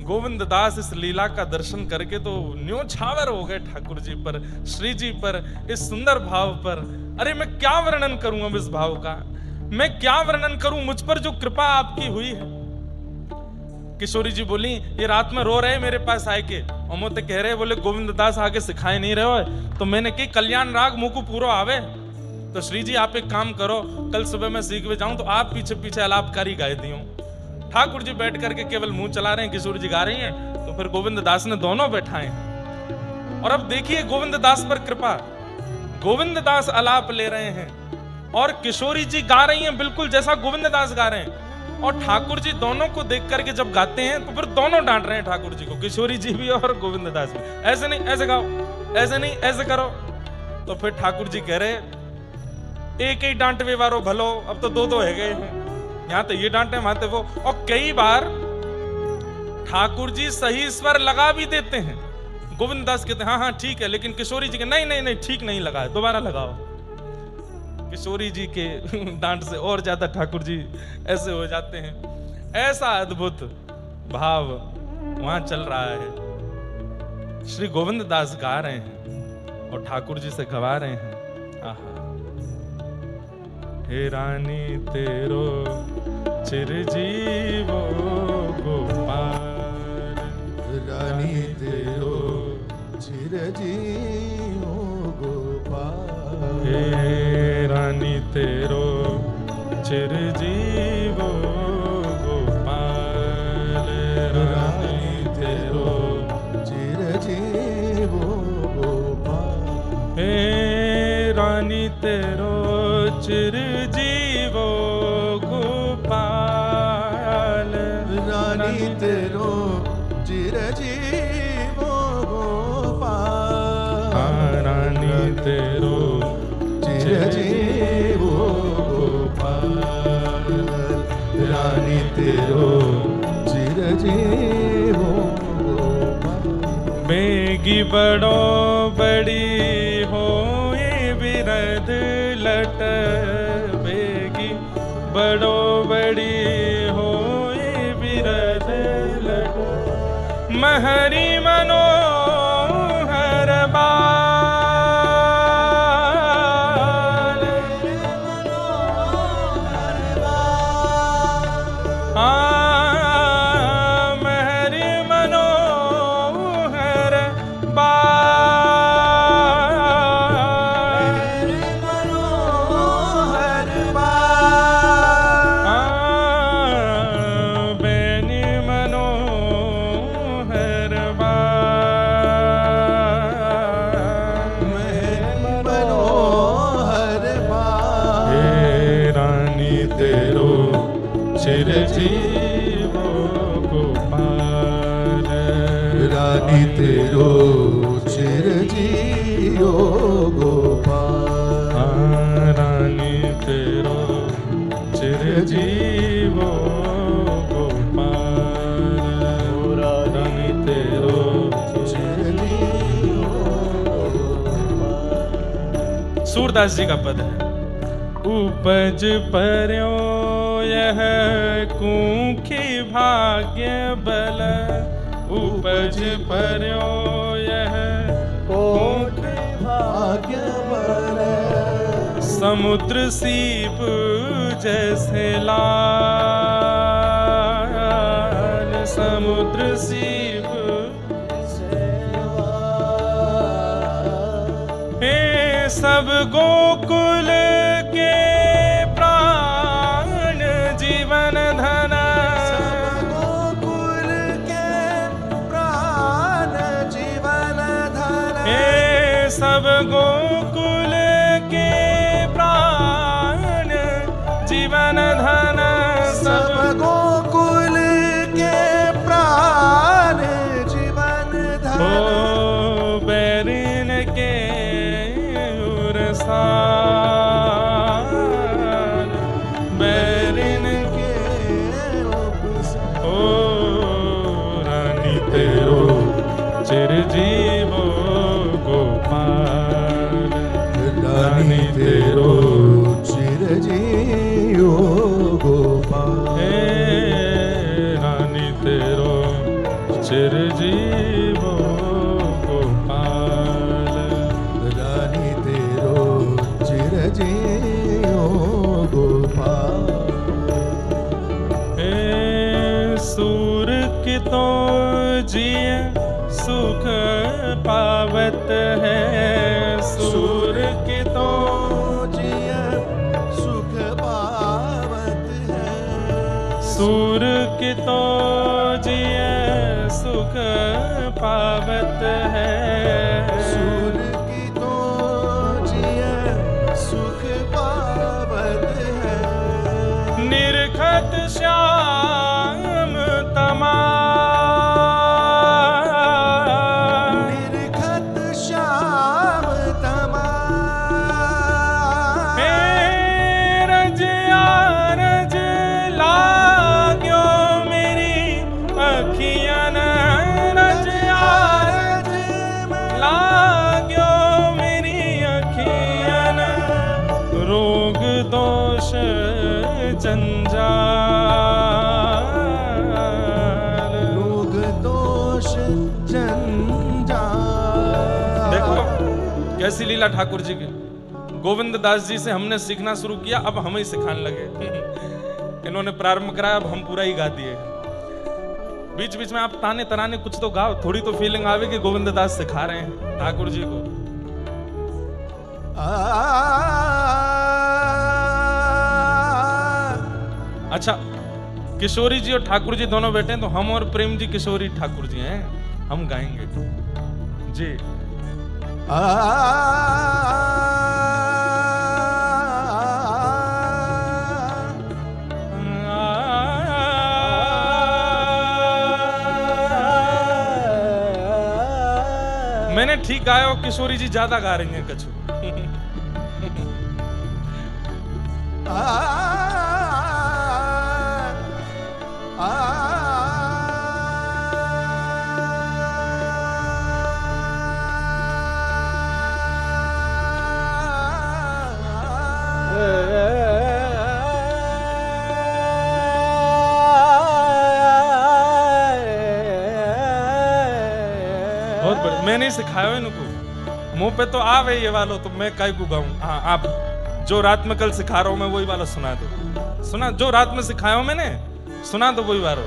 गोविंद दास इस लीला का दर्शन करके तो न्योछावर हो गए ठाकुर जी पर, श्री जी पर, इस सुंदर भाव पर। अरे मैं क्या वर्णन करूं अब इस भाव का, मैं क्या वर्णन करूं, मुझ पर जो कृपा आपकी हुई है। किशोरी जी बोली ये रात में रो रहे मेरे पास आए के, और मुझे कह रहे बोले गोविंद दास आगे सिखाए नहीं रहे हो। तो मैंने की कल्याण राग मुंह को पूरा आवे, तो श्री जी आप एक काम करो, कल सुबह मैं सीख में जाऊं तो आप पीछे पीछे अलापकारी गाए दियो। ठाकुर जी बैठ करके केवल मुंह चला रहे हैं, किशोरी जी गा रही हैं। तो फिर गोविंद दास ने दोनों बैठाए, और अब देखिए गोविंद दास पर कृपा। गोविंद दास अलाप ले रहे हैं और किशोरी जी गा रही हैं बिल्कुल जैसा गोविंद दास गा रहे हैं। और ठाकुर जी दोनों को देख करके जब गाते हैं तो फिर दोनों डांट रहे हैं ठाकुर जी को, किशोरी जी भी और गोविंद दास भी। ऐसे नहीं, ऐसे गाओ, ऐसे नहीं, ऐसे करो। तो फिर ठाकुर जी कह रहे एक ही डांट वे वारो भलो, अब तो दो दो है गए हैं, यहाँ तो ये डांटे वहां तो वो। और कई बार ठाकुर जी सही स्वर लगा भी देते हैं, गोविंद दास कहते हैं हाँ हाँ ठीक है, लेकिन किशोरी जी के नहीं नहीं नहीं ठीक नहीं लगा है, दोबारा लगाओ। किशोरी जी के डांट से और ज्यादा ठाकुर जी ऐसे हो जाते हैं। ऐसा अद्भुत भाव वहां चल रहा है। श्री गोविंद दास गा रहे हैं और ठाकुर जी से गवा रहे हैं। आहा, हे रानी तेरो चिरजीवो गोपाल, रानी तेरो चिरजीवो गोपाल, हे रानी तेरो चिरजीवो गोपाल, रानी तेरो चिरजीवो गोपाल, रानी तेरो चिरजीवो गोपाल, रानी तेरो चिरजीवो गोपाल। बेगी बड़ो बड़ी हो ये बिरद लट, बेगी बड़ो बड़ी हो ये बिरद लट, महरी मनोहर बाल, महरी मनोहर बाल, मनोहर बाल, बेनी मनोहर बाल, मनोहर बाल। हे रानी तेरो चिरजीवो गोपाल, रानी तेरो चिरजीवो गोपाल, रानी तेरो चिरजीवो गोपाल, रानी तेरो चिरजीवो गोपाल। सूरदास जी का पद है। उपज पर्यो यह कूखी भाग्य बल, उपज पर्यो यह कोटि भाग्य बल, समुद्र सीप जैसे लाल, समुद्र सीप हे सब गोकुल के प्राण जीवन धन, गोकुल के प्राण जीवन धन, हे सब गोकुल के प्राण जीवन धन, सब गोकुल के प्राण जीवन ओ धन, बैरिन के उरसान, बैरिन के उपसान। ओ रानी तेरो चिरजीवो गोपाल, रानी तेरो चिरजीवो गोपाल, हे रानी तेरो चिरजीवो गोपाल, रानी तेरो चिरजीवो गोपाल। हे सूर की तो जिय सुख पावत है, सूर की तो जिय सुख पावत है, सूर की तो जिय सुख पावत है, सूर की तो जिय सुख पावत है, निरखत श्याम तमाल, निरखत श्याम तमाल, हे रजिया रज लाग्यो मेरी अखियन, रजिया रज लाग्यो मेरी अखियन, रोग दोष जंजाल, रोग दोष जंजाल। देखो कैसी लीला ठाकुर जी की। गोविंद दास जी से हमने सीखना शुरू किया, अब हम ही सिखाने लगे। इन्होंने प्रारंभ कराया, अब हम पूरा ही गा दिए। बीच बीच में आप ताने तराने कुछ तो गाओ, थोड़ी तो फीलिंग आवे कि गोविंद दास सिखा रहे हैं ठाकुर जी को। अच्छा, किशोरी जी और ठाकुर जी दोनों बैठे हैं, तो हम और प्रेम जी किशोरी ठाकुर जी हैं, हम गाएंगे जी। मैंने ठीक गाया और किशोरी जी ज्यादा गा रही हैं कछु। बहुत बढ़िया, मैं नहीं सिखाया इनको, मुंह पे तो आवे ये वालो, तो मैं काय को गाऊं। हाँ, आप जो रात में कल सिखा रहा हूं मैं वही वाला सुना दो। सुना जो रात में सिखाया हूं मैंने, सुना दो वही वाला।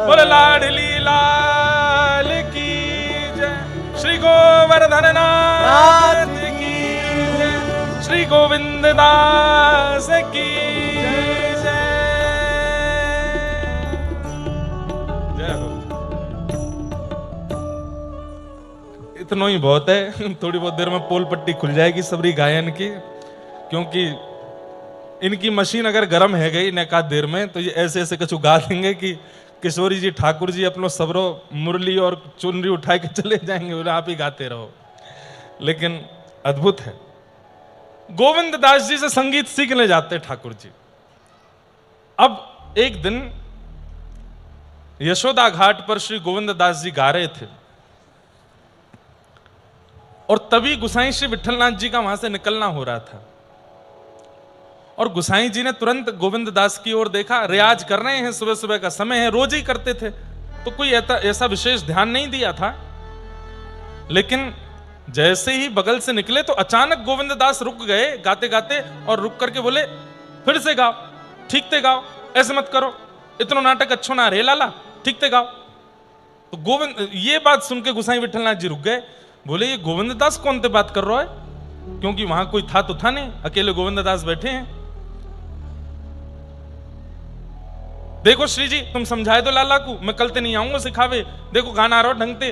बोले लाडली लाल की जय, श्री गोवर्धन नाथ की जय, श्री गोविंद दास की जय। जय हो। इतना ही बहुत है, थोड़ी बहुत देर में पोल पट्टी खुल जाएगी सबरी गायन की, क्योंकि इनकी मशीन अगर गर्म है गई एक आध देर में तो ये ऐसे ऐसे कछु गा देंगे कि किशोरी जी ठाकुर जी अपनो सबरो मुरली और चुनरी उठा के चले जाएंगे, बोले आप ही गाते रहो। लेकिन अद्भुत है। गोविंद दास जी से संगीत सीखने जाते ठाकुर जी। अब एक दिन यशोदा घाट पर श्री गोविंद दास जी गा रहे थे और तभी गुसाई श्री विठलनाथ जी का वहां से निकलना हो रहा था और गुसाई जी ने तुरंत गोविंद दास की ओर देखा। रियाज कर रहे हैं, सुबह सुबह का समय है, रोज ही करते थे, तो कोई ऐसा विशेष ध्यान नहीं दिया था। लेकिन जैसे ही बगल से निकले तो अचानक गोविंद दास रुक गए गाते गाते और रुक करके बोले फिर से गाओ, ठीक से गाओ, ऐसे मत करो, इतना नाटक अच्छो ना रे लाला, ठीक से गाओ। तो गोविंद ये बात सुन के गुसाई विठलनाथ जी रुक गए, बोले ये गोविंद दास कौन से बात कर रहा है, क्योंकि वहां कोई था तो था नहीं, अकेले गोविंद दास बैठे हैं। देखो श्री जी तुम समझाए दो लाला को, मैं कल ते नहीं आऊंगा सिखावे, देखो गाना आ रहा ढंग ते।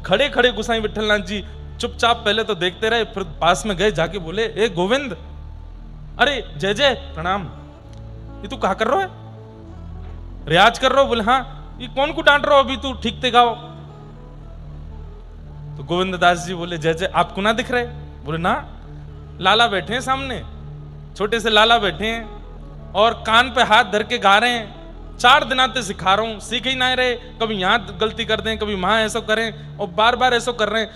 खड़े खड़े गुसाई विठलनाथ जी चुपचाप पहले तो देखते रहे, फिर पास में गए, जाके बोले ए गोविंद, अरे जय जय प्रणाम, ये तू क्या कर रहा है, रियाज कर रहा हो? बोले हाँ। ये कौन को डांट रहा हो, अभी तू ठीक से गाओ। तो गोविंद दास जी बोले जय जय, आपको ना दिख रहे? बोले ना, लाला बैठे हैं सामने, छोटे से लाला बैठे हैं और कान पे हाथ धर के गा रहे हैं। 4 दिन आते सिखा रहा हूं, सीख ही ना रहे, कभी यहां गलती कर दें, कभी वहां ऐसा करें और बार बार ऐसा कर रहे हैं।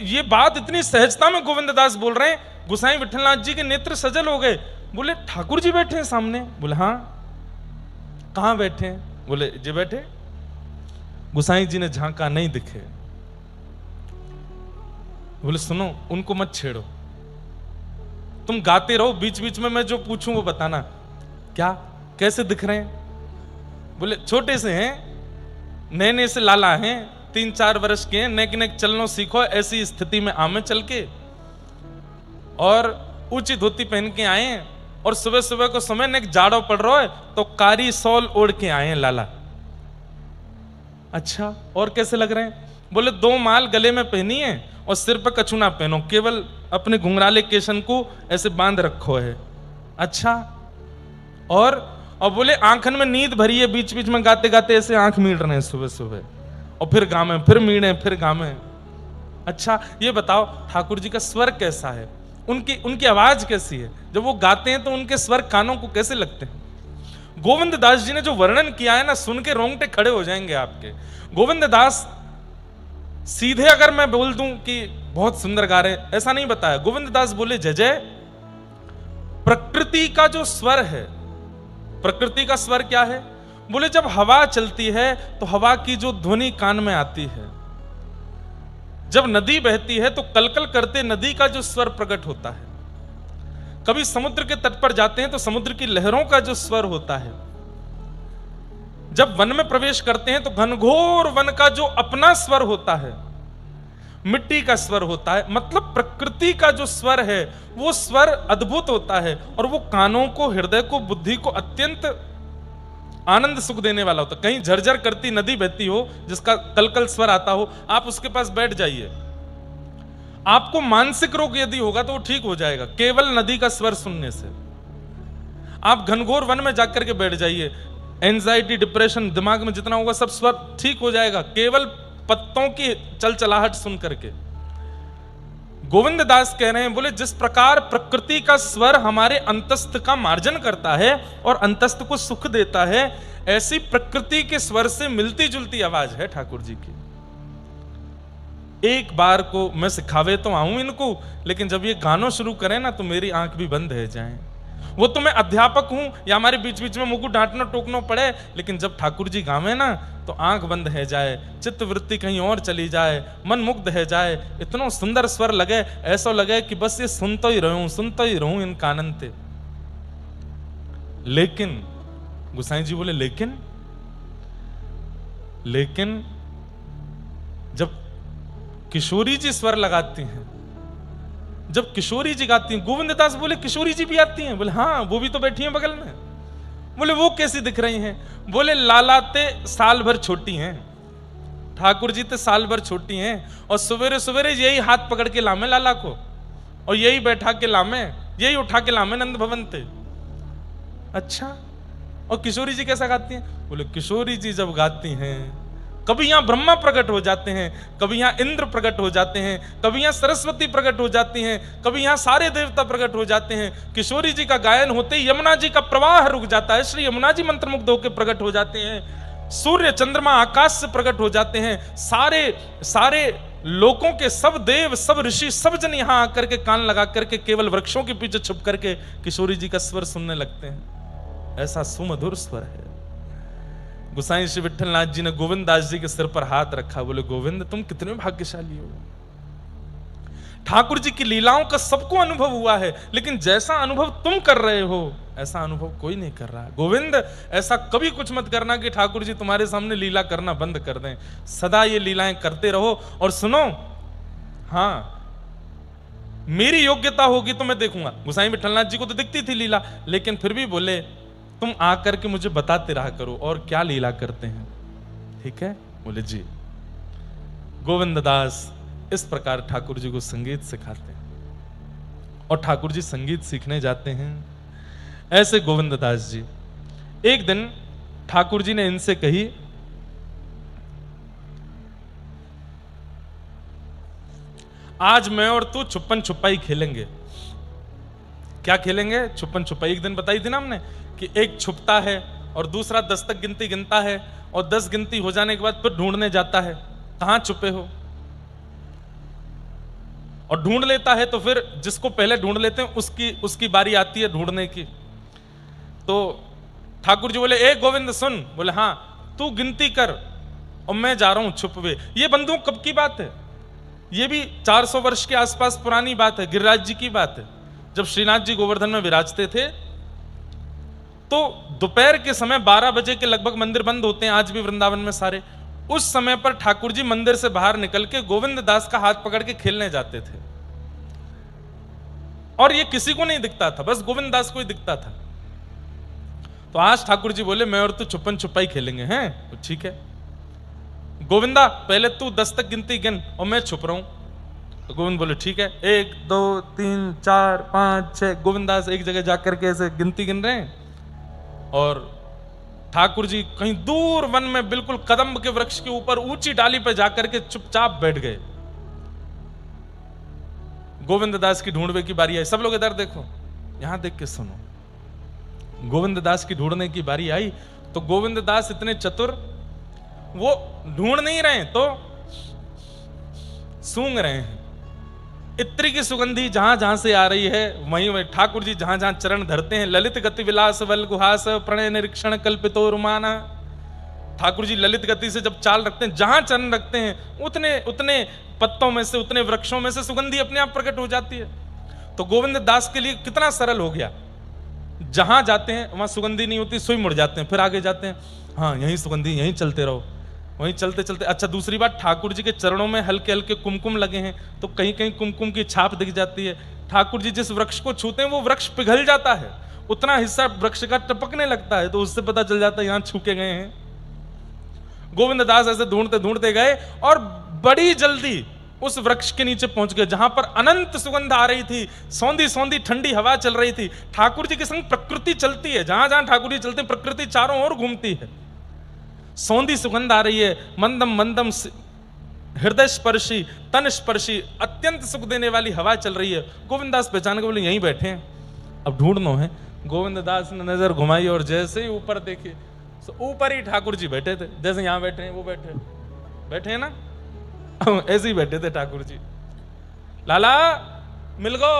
ये बात इतनी सहजता में गोविंद दास बोल रहे हैं, गुसाई विठलनाथ जी के नेत्र सजल हो गए। बोले ठाकुर जी बैठे हैं सामने? बोले हाँ। कहां बैठे हैं? बोले जी बैठे। गुसाई जी ने झांका, नहीं दिखे। बोले सुनो, उनको मत छेड़ो, तुम गाते रहो, बीच बीच में मैं जो पूछूं वो बताना। क्या, कैसे दिख रहे हैं? बोले छोटे से हैं, नए नए से लाला हैं, 3-4 वर्ष के हैं, नेक नेक चलनो सीखो, ऐसी स्थिति में आमे चल के, और ऊंची धोती पहन के आए हैं, और सुबह सुबह को समय नेक जाड़ो पड़ रहा है तो कारी सॉल ओढ़ के आए हैं लाला। अच्छा, और कैसे लग रहे हैं? बोले 2 माल गले में पहनी है और सिर पर कछु ना पहनो, केवल अपने घुंघराले केशन को ऐसे बांध रखो है। अच्छा, और बोले आंखन में नींद भरी है, बीच बीच में गाते गाते ऐसे आंख मीड़ रहे हैं सुबह सुबह, और फिर गामे, फिर मीड़े, फिर गामे। अच्छा ये बताओ ठाकुर जी का स्वर कैसा है, उनकी आवाज कैसी है? जब वो गाते हैं तो उनके स्वर कानों को कैसे लगते हैं? गोविंद दास जी ने जो वर्णन किया है ना, सुन के रोंगटे खड़े हो जाएंगे आपके। गोविंद दास सीधे अगर मैं बोल दूं कि बहुत सुंदर गा रहे, ऐसा नहीं बताया। गोविंद दास बोले जय जय, प्रकृति का जो स्वर है, प्रकृति का स्वर क्या है? बोले जब हवा चलती है तो हवा की जो ध्वनि कान में आती है, जब नदी बहती है तो कलकल करते नदी का जो स्वर प्रकट होता है, कभी समुद्र के तट पर जाते हैं तो समुद्र की लहरों का जो स्वर होता है, जब वन में प्रवेश करते हैं तो घनघोर वन का जो अपना स्वर होता है, मिट्टी का स्वर होता है। मतलब प्रकृति का जो स्वर है वो स्वर अद्भुत होता है, और वो कानों को, हृदय को, बुद्धि को अत्यंत आनंद सुख देने वाला होता है। कहीं झरझर करती नदी बहती हो जिसका कलकल स्वर आता हो, आप उसके पास बैठ जाइए, आपको मानसिक रोग यदि होगा तो वो ठीक हो जाएगा केवल नदी का स्वर सुनने से। आप घनघोर वन में जाकर के बैठ जाइए, एंजाइटी डिप्रेशन दिमाग में जितना होगा सब स्वर ठीक हो जाएगा, केवल पत्तों की चलचलाहट सुन करके। गोविंद दास कह रहे हैं, बोले जिस प्रकार प्रकृति का स्वर हमारे अंतस्थ का मार्जन करता है और अंतस्थ को सुख देता है, ऐसी प्रकृति के स्वर से मिलती जुलती आवाज है ठाकुर जी की। एक बार को मैं सिखावे तो आऊं इनको, लेकिन जब ये गाना शुरू करें ना तो मेरी आंख भी बंद है जाए। वो तो मैं अध्यापक हूं या हमारे बीच बीच में मुझको डांटना टोकना पड़े, लेकिन जब ठाकुर जी गावे ना तो आंख बंद है जाए, चित्त वृत्ति कहीं और चली जाए, मन मुग्ध है जाए, इतना सुंदर स्वर लगे, ऐसा लगे कि बस ये सुनता ही रहूं इन कानन ते। लेकिन गुसाई जी बोले लेकिन जब किशोरी जी स्वर लगाती हैं, जब किशोरी जी गाती हैं, गोविंद दास बोले किशोरी जी भी आती हैं? बोले हाँ, वो भी तो बैठी हैं बगल में। बोले वो कैसी दिख रही हैं? बोले लालाते साल भर छोटी हैं, ठाकुर जी तो साल भर छोटी हैं, और सवेरे सवेरे यही हाथ पकड़ के लामे लाला को, और यही बैठा के लामे, यही उठा के लामे नंद भवन थे। अच्छा, और किशोरी जी कैसा गाती हैं? बोले किशोरी जी जब गाती हैं, कभी यहां ब्रह्मा प्रकट हो जाते हैं, कभी यहां इंद्र प्रकट हो जाते हैं, कभी यहां सरस्वती प्रकट हो जाती हैं, कभी यहां सारे देवता प्रकट हो जाते हैं। किशोरी जी का गायन होते ही यमुना जी का प्रवाह रुक जाता है, श्री यमुना जी मंत्रमुग्ध होकर प्रकट हो जाते हैं, सूर्य चंद्रमा आकाश से प्रकट हो जाते हैं, सारे लोकों के सब देव सब ऋषि सब जन यहां आकर के कान लगा करके केवल वृक्षों के पीछे छुप करके किशोरी जी का स्वर सुनने लगते हैं। ऐसा सुमधुर स्वर है। गुसाई श्री विठलनाथ जी ने गोविंद दास जी के सिर पर हाथ रखा, बोले गोविंद तुम कितने भाग्यशाली हो। ठाकुर जी की लीलाओं का सबको अनुभव हुआ है, लेकिन जैसा अनुभव तुम कर रहे हो ऐसा अनुभव कोई नहीं कर रहा। गोविंद ऐसा कभी कुछ मत करना कि ठाकुर जी तुम्हारे सामने लीला करना बंद कर दें, सदा ये लीलाएं करते रहो। और सुनो, हाँ मेरी योग्यता होगी तो मैं देखूंगा। गुसाई विठलनाथ जी को तो दिखती थी लीला, लेकिन फिर भी बोले तुम आकर के मुझे बताते रहा करो और क्या लीला करते हैं, ठीक है? बोले जी। गोविंद दास इस प्रकार ठाकुर जी को संगीत सिखाते हैं और ठाकुर जी संगीत सीखने जाते हैं। ऐसे गोविंद दास जी एक दिन ठाकुर जी ने इनसे कही, आज मैं और तू छुपन छुपाई खेलेंगे। क्या खेलेंगे? छुपन छुपाई। एक दिन बताई थी ना हमने कि एक छुपता है और दूसरा 10 तक गिनती गिनता है, और 10 गिनती हो जाने के बाद फिर ढूंढने जाता है कहां छुपे हो, और ढूंढ लेता है। तो फिर जिसको पहले ढूंढ लेते हैं उसकी बारी आती है ढूंढने की। तो ठाकुर जी बोले ए गोविंद सुन। बोले हाँ, तू गिनती कर और मैं जा रहा हूं छुपवे। ये बंधुओं कब की बात है? ये भी 400 वर्ष के आसपास पुरानी बात है, गिरिराज जी की बात है। जब श्रीनाथ जी गोवर्धन में विराजते थे तो दोपहर के समय 12 बजे के लगभग मंदिर बंद होते हैं आज भी वृंदावन में सारे। उस समय पर ठाकुर जी मंदिर से बाहर निकल के गोविंद दास का हाथ पकड़ के खेलने जाते थे, और ये किसी को नहीं दिखता था, बस गोविंद दास को ही दिखता था। तो आज ठाकुर जी बोले मैं और तू छुपन छुपाई खेलेंगे। हैं तो ठीक है गोविंदा, पहले तू 10 तक गिनती गिन और मैं छुप रहा हूं। तो गोविंद बोले ठीक है, 1 2 3 4 5 6। गोविंद दास एक जगह जाकर के ऐसे गिनती गिन रहे हैं, और ठाकुर जी कहीं दूर वन में बिल्कुल कदम्ब के वृक्ष के ऊपर ऊंची डाली पर जाकर के चुपचाप बैठ गए। गोविंद दास की ढूंढने की बारी आई। सब लोग इधर देखो, यहां देख के सुनो। गोविंद दास की ढूंढने की बारी आई तो गोविंद दास इतने चतुर, वो ढूंढ नहीं रहे तो सूंघ रहे हैं। इत्री की सुगंधी जहां जहां से आ रही है वहीं वहीं ठाकुर जी जहां जहां चरण धरते हैं। ललित गति विलास वल गुहास प्रणय निरीक्षण कल्पितो रुमाना। ठाकुर जी ललित गति से जब चाल रखते हैं, जहां चरण रखते हैं उतने उतने पत्तों में से, उतने वृक्षों में से सुगंधी अपने आप प्रकट हो जाती है। तो गोविंद दास के लिए कितना सरल हो गया, जहां जाते हैं वहां सुगंधी नहीं होती, सुई मुड़ जाते हैं, फिर आगे जाते हैं, हाँ यही सुगंधी, यहीं चलते रहो, वहीं चलते चलते। अच्छा दूसरी बात, ठाकुर जी के चरणों में हल्के हल्के कुमकुम लगे हैं, तो कहीं कहीं कुमकुम की छाप दिख जाती है। ठाकुर जी जिस वृक्ष को छूते हैं वो वृक्ष पिघल जाता है, उतना हिस्सा वृक्ष का टपकने लगता है, तो उससे पता चल जाता है यहां छू के गए हैं। गोविंद दास ऐसे ढूंढते ढूंढते गए और बड़ी जल्दी उस वृक्ष के नीचे पहुंच गए जहां पर अनंत सुगंध आ रही थी, सौंधी सौंधी ठंडी हवा चल रही थी। ठाकुर जी के संग प्रकृति चलती है, जहां जहां ठाकुर जी चलते हैं प्रकृति चारों ओर घूमती है। सौंधी सुगंध आ रही है, मंदम मंदम हृदय स्पर्शी, तन स्पर्शी, अत्यंत सुख देने वाली हवा चल रही है। गोविंददास पहचान के बोले यहीं बैठे हैं, अब ढूंढनो है। गोविंददास ने नजर घुमाई और जैसे ही ऊपर देखे तो ऊपर ही ठाकुर जी बैठे थे, जैसे यहां बैठे हैं वो बैठे हैं ना, ऐसे ही बैठे थे ठाकुर जी। लाला मिल गो।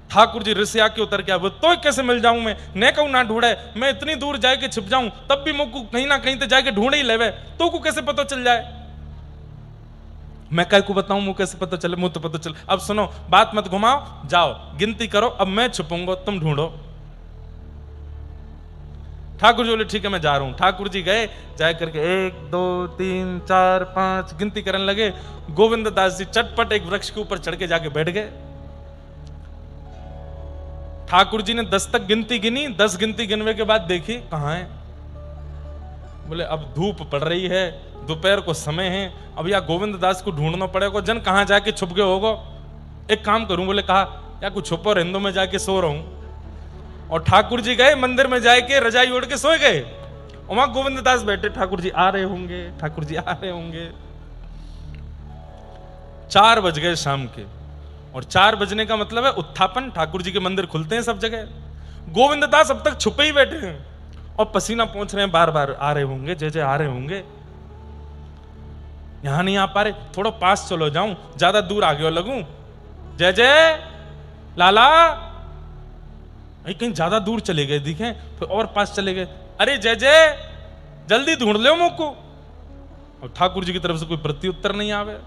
ठाकुर जी रिसिया के उतर गया, वो तो कैसे मिल जाऊं मैं कहूं ना ढूंढे, मैं इतनी दूर जाके छिप जाऊं तब भी मुझको कहीं ना कहीं तो जाके ढूंढ ही लेवे, तो को कैसे पता चल जाए, मैं कह को बताऊं मुझे कैसे पता चले, मुझे तो पता चले। अब सुनो, बात मत घुमाओ, जाओ गिनती करो, अब मैं छुपूंगा तुम ढूंढो। ठाकुर जी बोले ठीक है मैं जा रहा हूं। ठाकुर जी गए, जाए करके 1 2 3 4 5 गिनती करने लगे। गोविंददास जी चटपट एक वृक्ष के ऊपर चढ़ के जाके बैठ गए। ठाकुर जी ने 10 तक गिनती गिनी, 10 गिनती गिनवे के बाद देखी कहां है। बोले अब धूप पड़ रही है, दोपहर को समय है, अब या गोविंददास को ढूंढना पड़ेगा, जन कहां जाके छुप गए होगो। एक काम करूं, बोले कहा या कुछ छुपो रहने, में जाके सो रहा हूं। और ठाकुर जी गए मंदिर में जाके रजाई ओढ़ के सोए गए। और वहां गोविंददास बैठे, ठाकुर जी आ रहे होंगे, ठाकुर जी आ रहे होंगे। 4 बज गए शाम के, और 4 बजने का मतलब है उत्थापन, ठाकुर जी के मंदिर खुलते हैं सब जगह। गोविंददास अब तक छुपे ही बैठे हैं और पसीना पहुंच रहे हैं, बार बार आ रहे होंगे, जय जय आ रहे होंगे। यहां नहीं आ पा रहे, थोड़ा पास चलो जाऊं, ज्यादा दूर आगे और लगूं, जय जय लाला, कहीं ज्यादा दूर चले गए दिखे, फिर और पास चले गए, अरे जय जय जल्दी ढूंढ लो मुझको। और ठाकुर जी की तरफ से कोई प्रत्युत्तर नहीं आवे।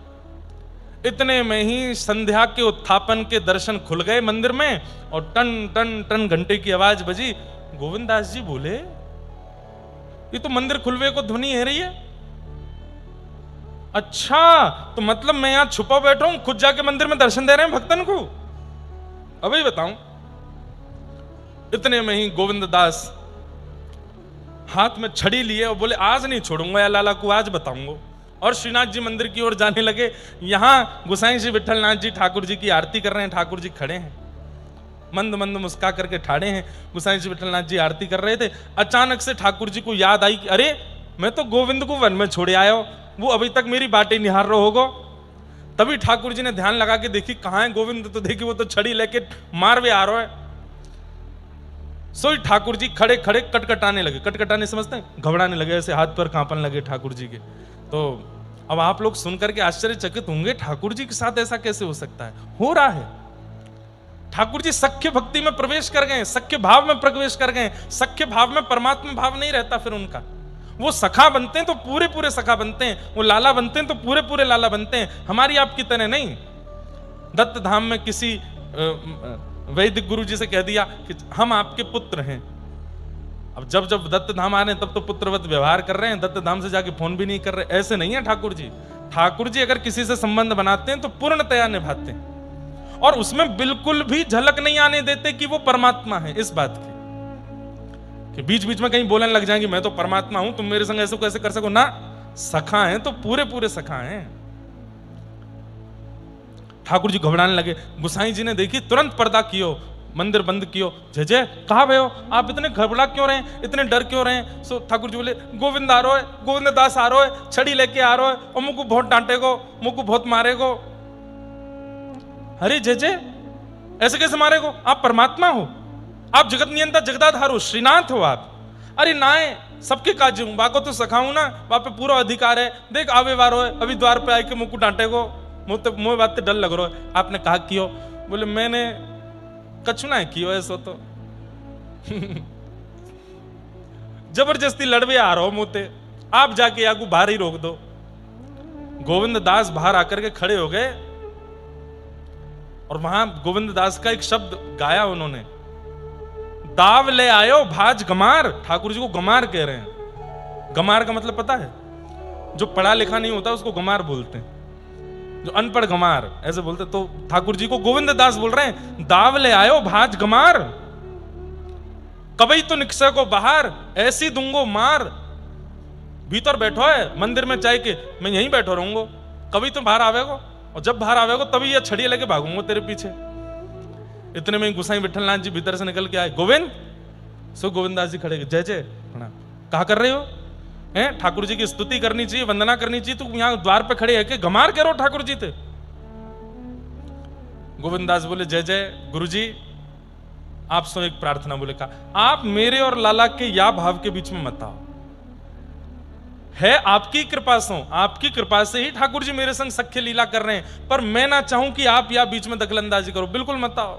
इतने में ही संध्या के उत्थापन के दर्शन खुल गए मंदिर में, और टन टन टन घंटे की आवाज बजी। गोविंददास जी बोले ये तो मंदिर खुलवे को ध्वनि है रही है। अच्छा तो मतलब मैं यहां छुपा बैठा हूं, खुद जाके मंदिर में दर्शन दे रहे हैं भक्तन को। अभी बताऊं। इतने में ही गोविंददास हाथ में छड़ी लिए और बोले आज नहीं छोड़ूंगा या लाला को, आज बताऊंगा। और श्रीनाथ जी मंदिर की ओर जाने लगे। यहां गोसाई जी विठलनाथ जी ठाकुर जी की आरती कर रहे हैं। ठाकुर जी खड़े हैं, मंद मंद मुस्का करके ठाड़े हैं। गोसाई जी विठलनाथ जी आरती कर रहे थे। अचानक से ठाकुर जी को याद आई कि अरे मैं तो गोविंद को वन में छोड़े आया हूं, वो अभी तक मेरी बातें निहार रहा होगा। तभी ठाकुर जी ने ध्यान लगा के देखी कहां है गोविंद, तो देखी वो तो छड़ी लेके मारवे आ रहा है। सोई ठाकुर जी खड़े खड़े कटकटाने लगे। कटकटाने समझते हैं, घबराने लगे, ऐसे हाथ पर कांपने लगे ठाकुर जी के। तो अब आप लोग सुनकर के आश्चर्यचकित होंगे, ठाकुर जी के साथ ऐसा कैसे हो सकता है? हो रहा है। ठाकुर जी सख्य भक्ति में प्रवेश कर गए, सख्य भाव में प्रवेश कर गए। सख्य भाव में परमात्मा भाव नहीं रहता फिर उनका। वो सखा बनते हैं तो पूरे पूरे सखा बनते हैं, वो लाला बनते हैं तो पूरे पूरे लाला बनते हैं। हमारी आपकी तरह नहीं। दत्त धाम में किसी वैदिक गुरु जी से कह दिया कि हम आपके पुत्र हैं। अब जब जब दत्त धाम आ रहे हैं तब तो पुत्रवत व्यवहार कर रहे हैं, दत्त धाम से जाके फोन भी नहीं कर रहे। ऐसे नहीं है ठाकुर जी। ठाकुर जी अगर किसी से संबंध बनाते हैं तो पूर्णतया निभाते हैं, और उसमें बिल्कुल भी झलक नहीं आने देते कि वो परमात्मा है। इस बात की कि बीच बीच में कहीं बोलने लग जाएंगे मैं तो परमात्मा हूं, तुम मेरे संग ऐसे कैसे कर सको ना। सखा हैं तो पूरे पूरे सखा हैं। ठाकुर जी घबराने लगे। गुसाई जी ने देखी, तुरंत पर्दा कियो, मंदिर बंद कियो। जय जय कहा भय हो, आप इतने घबरा क्यों रहे हैं, इतने डर क्यों रहे हैं? सो ठाकुर जी बोले गोविंद आ रहा है, गोविंददास आ रहा है, छड़ी लेके आ रहा है और मुझको बहुत डांटेगो, मुझको बहुत मारेगो। अरे जय जय ऐसे कैसे मारेगो? आप परमात्मा हो, आप जगत नियंता जगदाधार हो, श्रीनाथ हो आप। अरे नाए सबके काज हूं, बाको तो सखाऊं ना, वहां पे पूरा अधिकार है। देख आवे वारो है, अभी द्वार पे आके मुझको डांटेगो, मुझे बात से डर लग रहा है। आपने कहा कियो? बोले मैंने कछु ना कियो ऐसा तो जबरदस्ती लड़वे आ रहा हो मुझे, आप जाके आगू बाहर ही रोक दो। गोविंददास बाहर आकर के खड़े हो गए और वहां गोविंददास का एक शब्द गाया उन्होंने, दाव ले आयो भाज गमार। ठाकुर जी को गमार कह रहे हैं। गमार का मतलब पता है? जो पढ़ा लिखा नहीं होता उसको गमार बोलते हैं, जो अनपढ़ गमार ऐसे बोलते। तो ठाकुर जी को गोविंददास बोल रहे हैं, दाव ले आयो भाज गमार, कबई तो निकसे को बाहर, ऐसी दूंगो मार। भीतर बैठो है मंदिर में चाहे के मैं यहीं बैठो रहूंगा, कभी तुम बाहर आवेगो, और जब बाहर आवेगो तभी ये छड़िया लेके भागूंगा तेरे पीछे। इतने में गुसाई विठलनाथ जी भीतर से निकल के आए। गोविंद, सो गोविंदास जी खड़े, जय जय प्रणाम, कहा कर रहे हो? हैं, ठाकुर जी की स्तुति करनी चाहिए, वंदना करनी चाहिए, तू यहाँ द्वार पे खड़े है कि गमार करो ठाकुर जी थे। गोविंदास बोले, जय जय गुरुजी, आप सो एक प्रार्थना। बोले, कहा आप मेरे और लाला के या भाव के बीच में मत आओ, है आपकी कृपा से, आपकी कृपा से ही ठाकुर जी मेरे संग सख्य लीला कर रहे हैं, पर मैं ना चाहूं कि आप या बीच में दखलंदाजी करो, बिल्कुल मत आओ,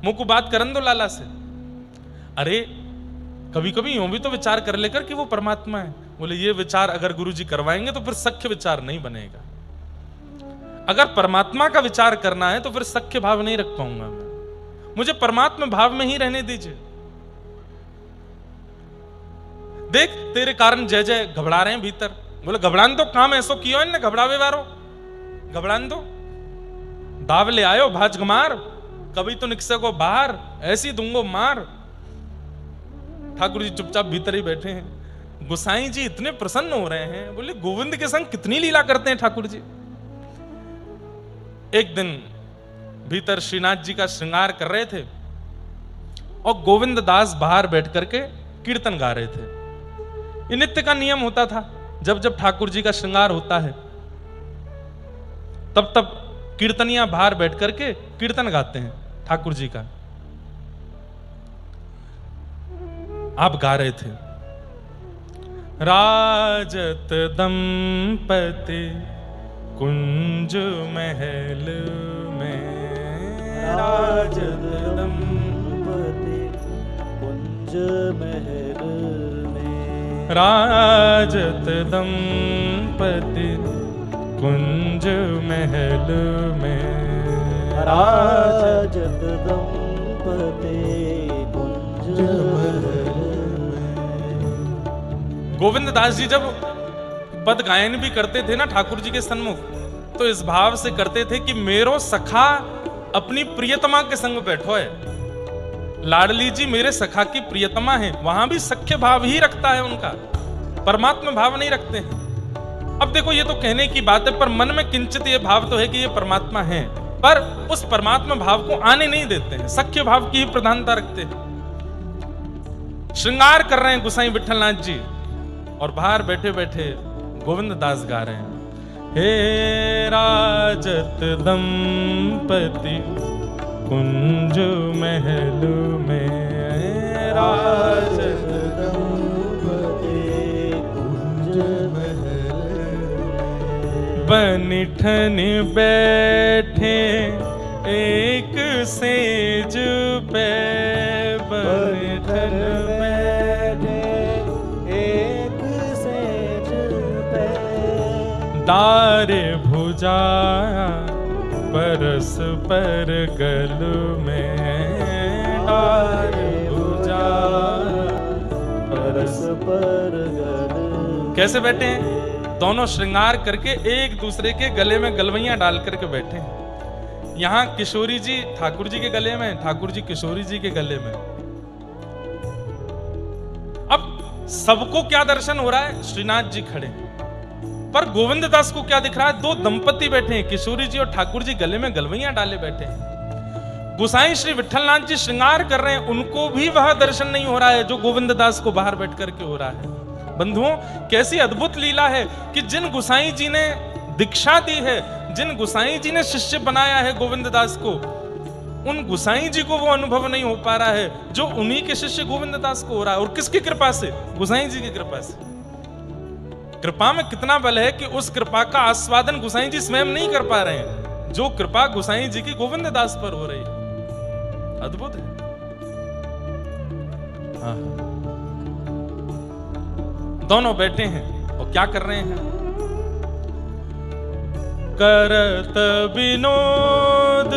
मुंह को बात करन दो लाला से। अरे कभी कभी यूं भी तो विचार कर लेकर कि वो परमात्मा है। बोले, ये विचार अगर गुरु जी करवाएंगे तो फिर सख्य विचार नहीं बनेगा। अगर परमात्मा का विचार करना है तो फिर सख्य भाव नहीं रख पाऊंगा मैं, मुझे परमात्मा भाव में ही रहने दीजिए। देख तेरे कारण जय जय घबरा रहे हैं भीतर। बोले, घबरान दो, काम ऐसो कियो इनने घबरावे वारो, घबरान दो, दाव ले आयो भाज गमार, कभी तो निकसे को बाहर, ऐसी दूंगो मार। ठाकुर जी चुपचाप भीतर ही बैठे हैं। गोसाई जी इतने प्रसन्न हो रहे हैं। बोले, गोविंद के संग कितनी लीला करते हैं ठाकुर जी। एक दिन भीतर श्रीनाथ जी का श्रृंगार कर रहे थे और गोविंद दास बाहर बैठ करके कीर्तन गा रहे थे। ये नित्य का नियम होता था, जब जब ठाकुर जी का श्रृंगार होता है तब तब कीर्तनिया बाहर बैठ करके कीर्तन गाते हैं ठाकुर जी का। आप गा रहे थे, राजत दंपति कुंज महल में, राजत दंपति कुंज महल में, राजत दंपति कुंज महल में, राजत दंपति कुंज महल। गोविंद दास जी जब पद गायन भी करते थे ना ठाकुर जी के सन्मुख, तो इस भाव से करते थे कि मेरो सखा अपनी प्रियतमा के संग बैठो है। लाडली जी मेरे सखा की प्रियतमा है, वहां भी सख्य भाव ही रखता है उनका, परमात्मा भाव नहीं रखते हैं। अब देखो, ये तो कहने की बात है, पर मन में किंचित ये भाव तो है कि ये परमात्मा है, पर उस परमात्मा भाव को आने नहीं देते हैं, सख्य भाव की ही प्रधानता रखते हैं। श्रृंगार कर रहे हैं गोसाई विठलनाथ जी और बाहर बैठे बैठे गोविंद दास गा रहे हैं, हे राजत दंपति कुंज महल में, राजत दंपति कुंज महल में, बनिठन बैठे एक सेज पे, बनिठन बैठे एक सेज पे, दारे भुजा परस पर गल में, दारे भुजा परस पर गल। कैसे बैठे हैं? दोनों श्रृंगार करके एक दूसरे के गले में गलवैयां डाल करके बैठे हैं। यहां किशोरी जी ठाकुर जी के गले में, ठाकुर जी किशोरी जी के गले में। अब सबको क्या दर्शन हो रहा है? श्रीनाथ जी खड़े, पर गोविंद दास को क्या दिख रहा है? दो दंपति बैठे हैं, किशोरी जी और ठाकुर जी गले में गलवैयां डाले बैठे हैं। गोसाई श्री विठलनाथ जी श्रृंगार कर रहे हैं, उनको भी वह दर्शन नहीं हो रहा है जो गोविंद दास को बाहर बैठ करके हो रहा है। बंधुओं, कैसी अद्भुत लीला है कि जिन गोसाई जी ने दीक्षा दी है, जिन गोसाई जी ने शिष्य बनाया है गोविंद दास को, उन गोसाई जी को वो अनुभव नहीं हो पा रहा है जो उन्हीं के शिष्य गोविंद दास को हो रहा है। और किसकी कृपा से? गोसाई जी की कृपा से। कृपा में कितना बल है कि उस कृपा का आस्वादन गोसाई जी स्वयं नहीं कर पा रहे हैं, जो कृपा गोसाई जी की गोविंद दास पर हो रही है। अद्भुत है। हाँ, दोनों बैठे हैं और क्या कर रहे हैं? करत विनोद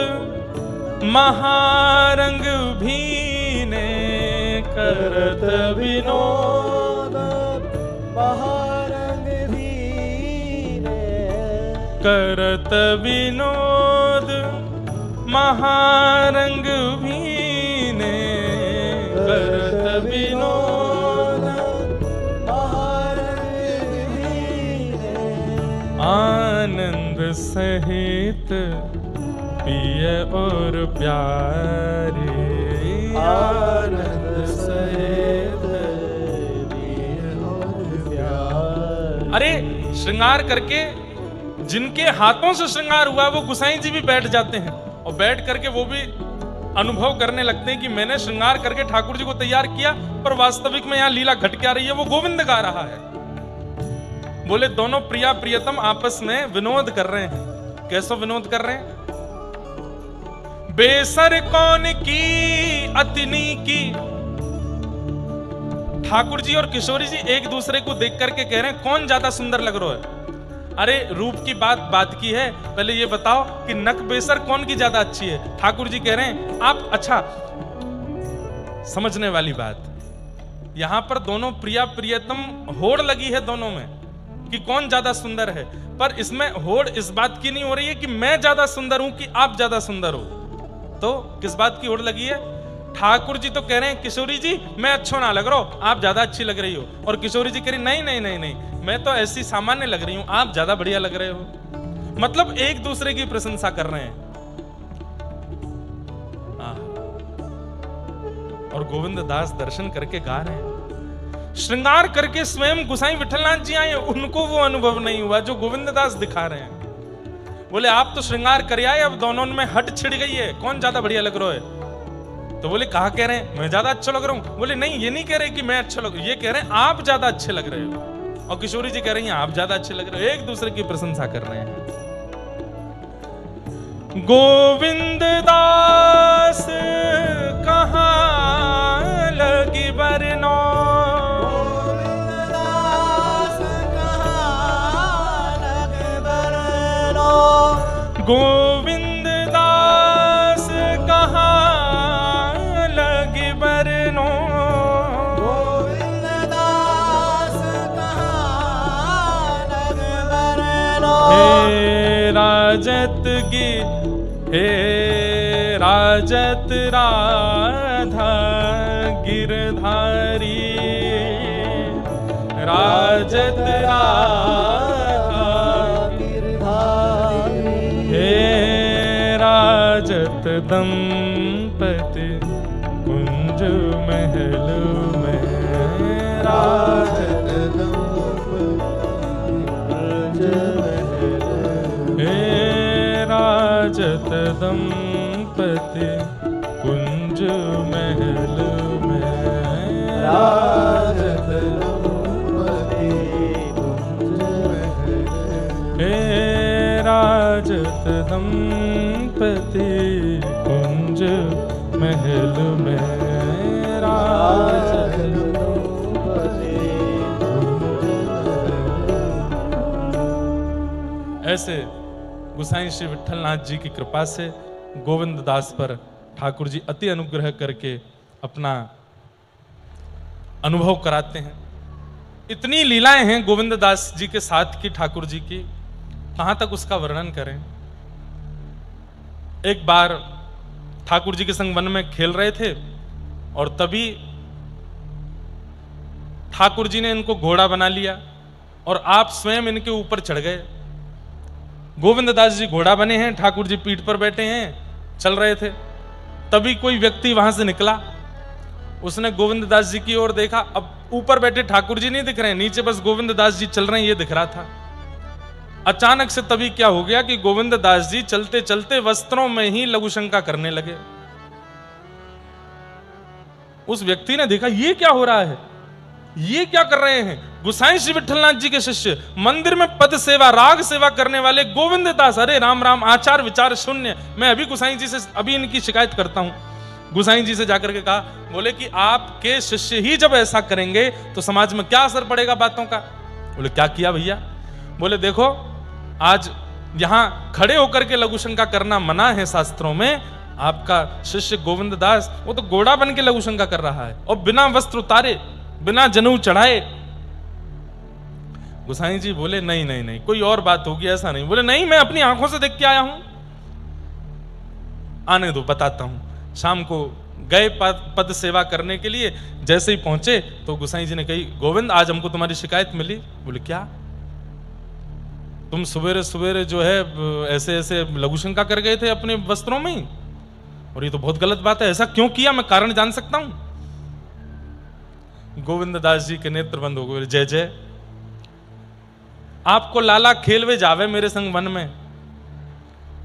महारंग भीने, करत विनोद महारंग भीने, करत विनोद महारंग भीने, करत विनोद महारंग भीने, सहित पिय और प्यारे, आनंद सहित प्रिय और प्यारे। अरे श्रृंगार करके जिनके हाथों से श्रृंगार हुआ वो गोसाई जी भी बैठ जाते हैं और बैठ करके वो भी अनुभव करने लगते हैं कि मैंने श्रृंगार करके ठाकुर जी को तैयार किया, पर वास्तविक में यहाँ लीला घट क्या रही है, वो गोविंद गा रहा है। बोले दोनों प्रिया प्रियतम आपस में विनोद कर रहे हैं। कैसो विनोद कर रहे हैं? बेसर कौन की अतिनी की। ठाकुर जी और किशोरी जी एक दूसरे को देख करके कह रहे हैं कौन ज्यादा सुंदर लग रहा है। अरे रूप की बात की है, पहले ये बताओ कि नक बेसर कौन की ज्यादा अच्छी है। ठाकुर जी कह रहे हैं आप, अच्छा समझने वाली बात, यहां पर दोनों प्रिया प्रियतम होड़ लगी है दोनों में कि कौन ज्यादा सुंदर है, पर इसमें होड़ इस बात की नहीं हो रही है कि मैं ज्यादा सुंदर हूं कि आप ज्यादा सुंदर हो। तो किस बात की होड़ लगी है? ठाकुर जी तो कह रहे हैं किशोरी जी मैं अच्छा ना लग रहा हूं, आप ज्यादा अच्छी लग रही हो, और किशोरी जी कह रही नहीं नहीं नहीं नहीं, मैं तो ऐसी सामान्य लग रही हूं, आप ज्यादा बढ़िया लग रहे हो। मतलब एक दूसरे की प्रशंसा कर रहे हैं। और गोविंद दास दर्शन करके गा रहे हैं। श्रृंगार करके स्वयं गोसाई विठलनाथ जी आए, उनको वो अनुभव नहीं हुआ जो गोविंद दास दिखा रहे हैं। बोले आप तो श्रृंगार कर आए, अब दोनों में हट छिड़ गई है, कौन ज्यादा बढ़िया लग रहा है। तो बोले कहा कह रहे हैं मैं ज्यादा अच्छा लग रहा हूं। बोले नहीं, ये नहीं कह रहे कि मैं अच्छा लग, ये कह रहे हैं आप ज्यादा अच्छे लग रहे हो। और किशोरी जी कह रही हैं आप ज्यादा अच्छे लग रहे हो, एक दूसरे की प्रशंसा कर रहे हैं। गोविंद दास कहाँ लगी बरनो, गोविंद दास कहाँ लगे बरनो, गोविंद दास कहाँ लगी बरनो, गोविंद दास कहाँ लगे बरनो। हे राजत गी, हे राजत राधा गिरधारी, राजत राधा गिरधारी, हे राजत दंपति कुंज महल में, राजत हे राजत दंपति कुंज महल में, राजत दंपति कुंज महल, हे राजत दंपति कुंज महल में, राजत दंपति कुंज महल। ऐसे गोसाई श्री विठलनाथ जी की कृपा से गोविंद दास पर ठाकुर जी अति अनुग्रह करके अपना अनुभव कराते हैं। इतनी लीलाएं हैं गोविंद दास जी के साथ की ठाकुर जी की, कहां तक उसका वर्णन करें। एक बार ठाकुर जी के संग वन में खेल रहे थे और तभी ठाकुर जी ने इनको घोड़ा बना लिया और आप स्वयं इनके ऊपर चढ़ गए। गोविंद दास जी घोड़ा बने हैं, ठाकुर जी पीठ पर बैठे हैं, चल रहे थे। तभी कोई व्यक्ति वहां से निकला, उसने गोविंद दास जी की ओर देखा। अब ऊपर बैठे ठाकुर जी नहीं दिख रहे हैं, नीचे बस गोविंद दास जी चल रहे हैं, ये दिख रहा था। अचानक से तभी क्या हो गया कि गोविंद दास जी चलते चलते वस्त्रों में ही लघु शंका करने लगे। उस व्यक्ति ने देखा ये क्या हो रहा है, ये क्या कर रहे हैं। गोसाई श्री विठलनाथ जी के शिष्य, मंदिर में पद सेवा राग सेवा करने वाले गोविंद दास, अरे राम राम, आचार विचार शून्य। मैं अभी गोसाई जी से अभी इनकी शिकायत करता हूं। गोसाई जी से जाकर के कहा, बोले कि आपके शिष्य ही जब ऐसा करेंगे तो समाज में क्या असर पड़ेगा बातों का। बोले क्या किया भैया। बोले देखो आज यहां खड़े होकर के लघु शंका करना मना है शास्त्रों में। आपका शिष्य गोविंद दास वो तो घोड़ा बन के लघु शंका कर रहा है और बिना वस्त्र उतारे, बिना जनेऊ चढ़ाए। गोसाई जी बोले नहीं नहीं नहीं, कोई और बात होगी, ऐसा नहीं। बोले नहीं, मैं अपनी आंखों से देख के आया हूं। आने दो, बताता हूं। शाम को गए पद सेवा करने के लिए, जैसे ही पहुंचे तो गोसाई जी ने कही, गोविंद आज हमको तुम्हारी शिकायत मिली। बोले क्या। तुम सवेरे सवेरे जो है ऐसे ऐसे लघु शंका कर गए थे अपने वस्त्रों में ही, और ये तो बहुत गलत बात है, ऐसा क्यों किया, मैं कारण जान सकता हूं? गोविंद दास जी के नेत्र बंद हो गए। जय जय। आपको लाला खेलवे जावे मेरे संग वन में,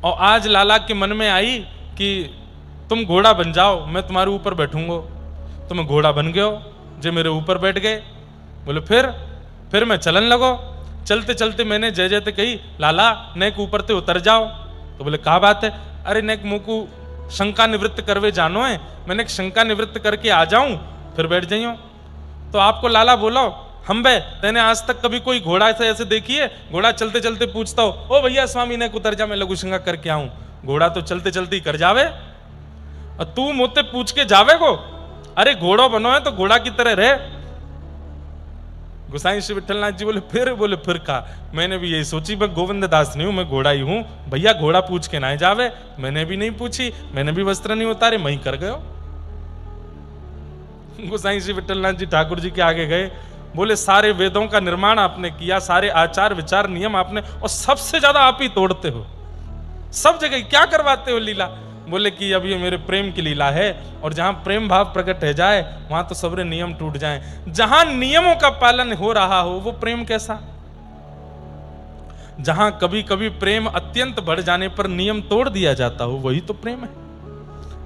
और आज लाला के मन में आई कि तुम घोड़ा बन जाओ, मैं तुम्हारे ऊपर बैठूंगा। तुम घोड़ा बन गए हो, जे मेरे ऊपर बैठ गए। बोले फिर मैं चलन लगो। चलते चलते मैंने जय जय ते कही, लाला नेक ऊपर ते उतर जाओ। तो बोले कहा बात है? अरे नेक मुँह को शंका निवृत्त करवे जानो है, मैंने शंका निवृत्त करके आ जाऊं फिर बैठ जाइयो। तो आपको लाला बोलो, हम बे तेने आज तक कभी कोई घोड़ा ऐसे देखी है? घोड़ा चलते चलते पूछता हो, ओ भैया स्वामी ने उतर जा, मैं लघु शंका करके आऊं। घोड़ा तो चलते चलते ही कर जावे, और तू मुझसे पूछ के जावे को? अरे घोड़ो बनो है तो घोड़ा की तरह रहे। गोसाई श्री विठलनाथ जी बोले फिर कहा, मैंने भी यही सोची, मैं गोविंद दास नहीं हूं, मैं घोड़ा ही हूं। भैया घोड़ा पूछ के ना जावे, मैंने भी नहीं पूछी, मैंने भी वस्त्र नहीं उतारे, मैं ही कर गयो। गोसाई श्री विठलनाथ जी ठाकुर जी के आगे गए, बोले सारे वेदों का निर्माण आपने किया, सारे आचार विचार नियम आपने, और सबसे ज्यादा आप ही तोड़ते हो, सब जगह क्या करवाते हो लीला? बोले कि अब ये मेरे प्रेम की लीला है, और जहां प्रेम भाव प्रकट है जाए वहां तो सबरे नियम टूट जाएं। जहां नियमों का पालन हो रहा हो वो प्रेम कैसा? जहां कभी कभी प्रेम अत्यंत बढ़ जाने पर नियम तोड़ दिया जाता हो वही तो प्रेम है।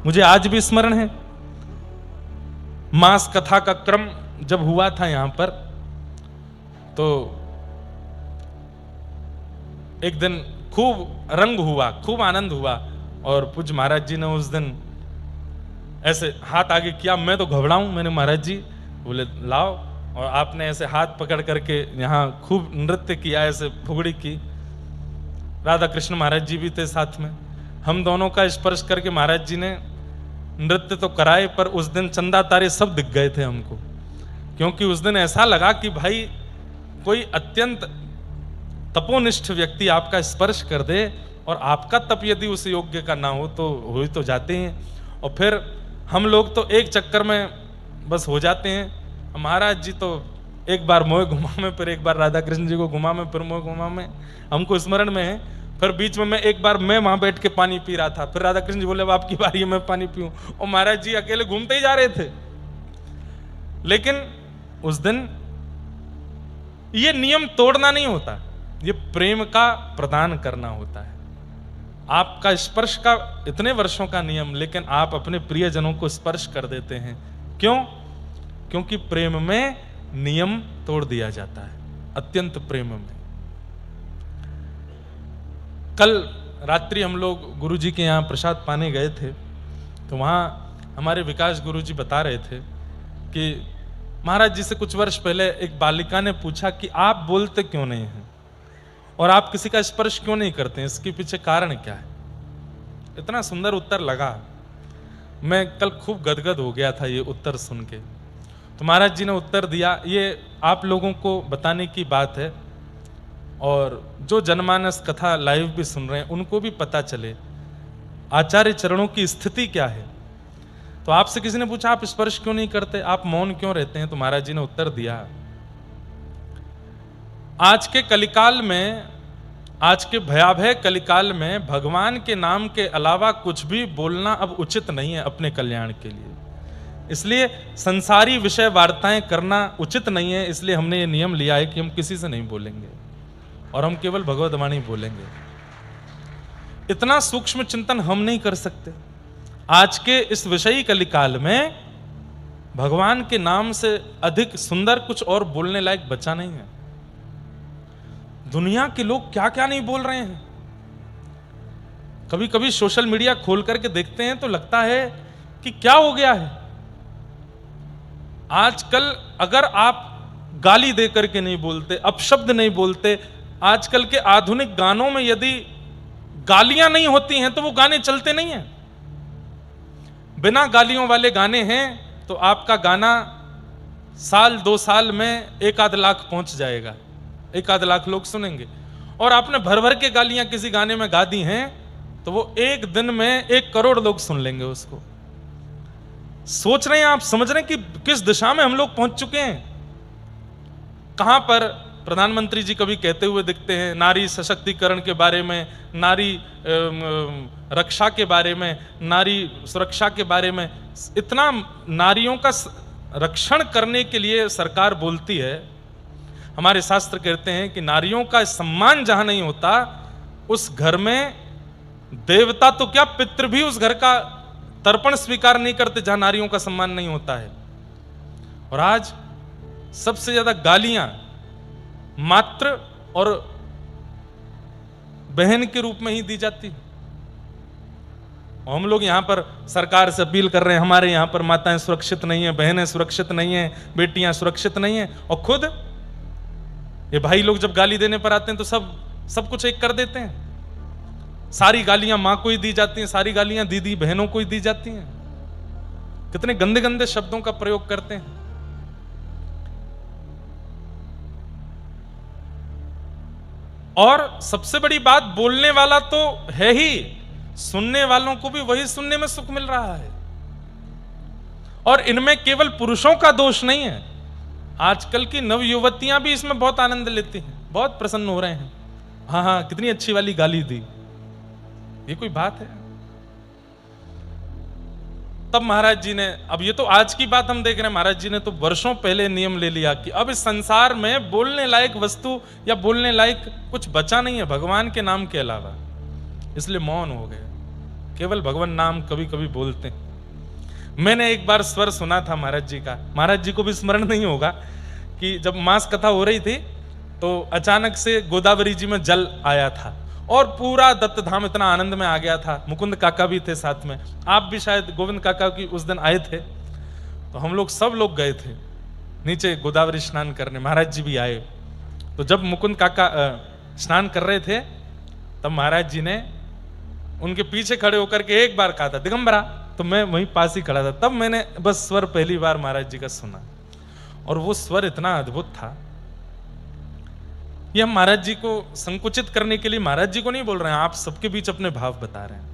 मुझे आज भी स्मरण है, मास कथा का क्रम जब हुआ था यहां पर, तो एक दिन खूब रंग हुआ, खूब आनंद हुआ, और पूज्य महाराज जी ने उस दिन ऐसे हाथ आगे किया, मैं तो घबराऊं, मैंने महाराज जी, बोले लाओ, और आपने ऐसे हाथ पकड़ करके यहाँ खूब नृत्य किया, ऐसे फुगड़ी की। राधा कृष्ण महाराज जी भी थे साथ में, हम दोनों का स्पर्श करके महाराज जी ने नृत्य तो कराए, पर उस दिन चंदा तारे सब दिख गए थे हमको, क्योंकि उस दिन ऐसा लगा कि भाई कोई अत्यंत तपोनिष्ठ व्यक्ति आपका स्पर्श कर दे, और आपका तप यदि उस योग्य का ना हो तो हो ही तो जाते हैं, और फिर हम लोग तो एक चक्कर में बस हो जाते हैं। महाराज जी तो एक बार मोह घुमा में, फिर एक बार राधा कृष्ण जी को घुमा में, फिर मोह घुमा में, हमको स्मरण में है। फिर बीच में एक बार मैं वहां बैठ के पानी पी रहा था, फिर राधा कृष्ण जी बोले अब आपकी बारी है, मैं पानी पीऊं, और महाराज जी अकेले घूमते ही जा रहे थे। लेकिन उस दिन ये नियम तोड़ना नहीं होता, ये प्रेम का प्रदान करना होता है। आपका स्पर्श का इतने वर्षों का नियम, लेकिन आप अपने प्रियजनों को स्पर्श कर देते हैं, क्यों? क्योंकि प्रेम में नियम तोड़ दिया जाता है, अत्यंत प्रेम में। कल रात्रि हम लोग गुरु जी के यहाँ प्रसाद पाने गए थे, तो वहाँ हमारे विकास गुरु जी बता रहे थे कि महाराज जी से कुछ वर्ष पहले एक बालिका ने पूछा कि आप बोलते क्यों नहीं हैं और आप किसी का स्पर्श क्यों नहीं करते हैं, इसके पीछे कारण क्या है? इतना सुंदर उत्तर लगा, मैं कल खूब गदगद हो गया था ये उत्तर सुन के। तो महाराज जी ने उत्तर दिया, ये आप लोगों को बताने की बात है, और जो जनमानस कथा लाइव भी सुन रहे हैं उनको भी पता चले आचार्य चरणों की स्थिति क्या है। तो आपसे किसी ने पूछा आप स्पर्श क्यों नहीं करते, आप मौन क्यों रहते हैं? तो महाराज जी ने उत्तर दिया, आज के कलिकाल में, आज के भयावह कलिकाल में भगवान के नाम के अलावा कुछ भी बोलना अब उचित नहीं है अपने कल्याण के लिए, इसलिए संसारी विषय वार्ताएं करना उचित नहीं है। इसलिए हमने ये नियम लिया है कि हम किसी से नहीं बोलेंगे और हम केवल भगवत वाणी बोलेंगे। इतना सूक्ष्म चिंतन हम नहीं कर सकते। आज के इस विषयी कलिकाल में भगवान के नाम से अधिक सुंदर कुछ और बोलने लायक बचा नहीं है। दुनिया के लोग क्या क्या नहीं बोल रहे हैं। कभी कभी सोशल मीडिया खोल करके देखते हैं तो लगता है कि क्या हो गया है। आजकल अगर आप गाली दे करके नहीं बोलते, अपशब्द नहीं बोलते, आजकल के आधुनिक गानों में यदि गालियां नहीं होती हैं तो वो गाने चलते नहीं हैं। बिना गालियों वाले गाने हैं तो आपका गाना साल 2 साल में 1-8 लाख पहुंच जाएगा, 1-8 लाख लोग सुनेंगे। और आपने भर भर के गालियां किसी गाने में गा दी हैं तो वो एक दिन में 1 करोड़ लोग सुन लेंगे उसको। सोच रहे हैं आप, समझ रहे हैं कि किस दिशा में हम लोग पहुंच चुके हैं, कहां पर प्रधानमंत्री जी कभी कहते हुए दिखते हैं नारी सशक्तिकरण के बारे में, नारी रक्षा के बारे में, नारी सुरक्षा के बारे में। इतना नारियों का रक्षण करने के लिए सरकार बोलती है। हमारे शास्त्र कहते हैं कि नारियों का सम्मान जहां नहीं होता उस घर में देवता तो क्या, पितृ भी उस घर का तर्पण स्वीकार नहीं करते जहां नारियों का सम्मान नहीं होता है। और आज सबसे ज्यादा गालियां मात्र और बहन के रूप में ही दी जाती है। हम लोग यहां पर सरकार से अपील कर रहे हैं, हमारे यहां पर माताएं सुरक्षित नहीं है, बहनें सुरक्षित नहीं है, बेटियां सुरक्षित नहीं है, और खुद ये भाई लोग जब गाली देने पर आते हैं तो सब कुछ एक कर देते हैं। सारी गालियां मां को ही दी जाती हैं, सारी गालियां दीदी बहनों को ही दी जाती हैं। कितने गंदे गंदे शब्दों का प्रयोग करते हैं। और सबसे बड़ी बात, बोलने वाला तो है ही, सुनने वालों को भी वही सुनने में सुख मिल रहा है। और इनमें केवल पुरुषों का दोष नहीं है, आजकल की नवयुवतियां भी इसमें बहुत आनंद लेती हैं, बहुत प्रसन्न हो रहे हैं। हाँ हाँ, कितनी अच्छी वाली गाली दी, ये कोई बात है? तब महाराज जी ने, अब ये तो आज की बात हम देख रहे हैं, महाराज जी ने तो वर्षों पहले नियम ले लिया कि अब इस संसार में बोलने लायक वस्तु या बोलने लायक कुछ बचा नहीं है भगवान के नाम के अलावा, इसलिए मौन हो गए, केवल भगवान नाम कभी कभी बोलते हैं। मैंने एक बार स्वर सुना था महाराज जी का, महाराज जी को भी स्मरण नहीं होगा, कि जब मास कथा हो रही थी तो अचानक से गोदावरी जी में जल आया था और पूरा दत्त धाम इतना आनंद में आ गया था। मुकुंद काका भी थे साथ में, आप भी शायद गोविंद काका की उस दिन आए थे, तो हम लोग सब लोग गए थे नीचे गोदावरी स्नान करने, महाराज जी भी आए। तो जब मुकुंद काका स्नान कर रहे थे तब महाराज जी ने उनके पीछे खड़े होकर के एक बार कहा था, दिगंबरा, तो मैं वहीं पास ही खड़ा था। तब मैंने बस स्वर पहली बार महाराज जी का सुना, और वो स्वर इतना अद्भुत था। ये हम महाराज जी को संकुचित करने के लिए महाराज जी को नहीं बोल रहे हैं, आप सबके बीच अपने भाव बता रहे हैं।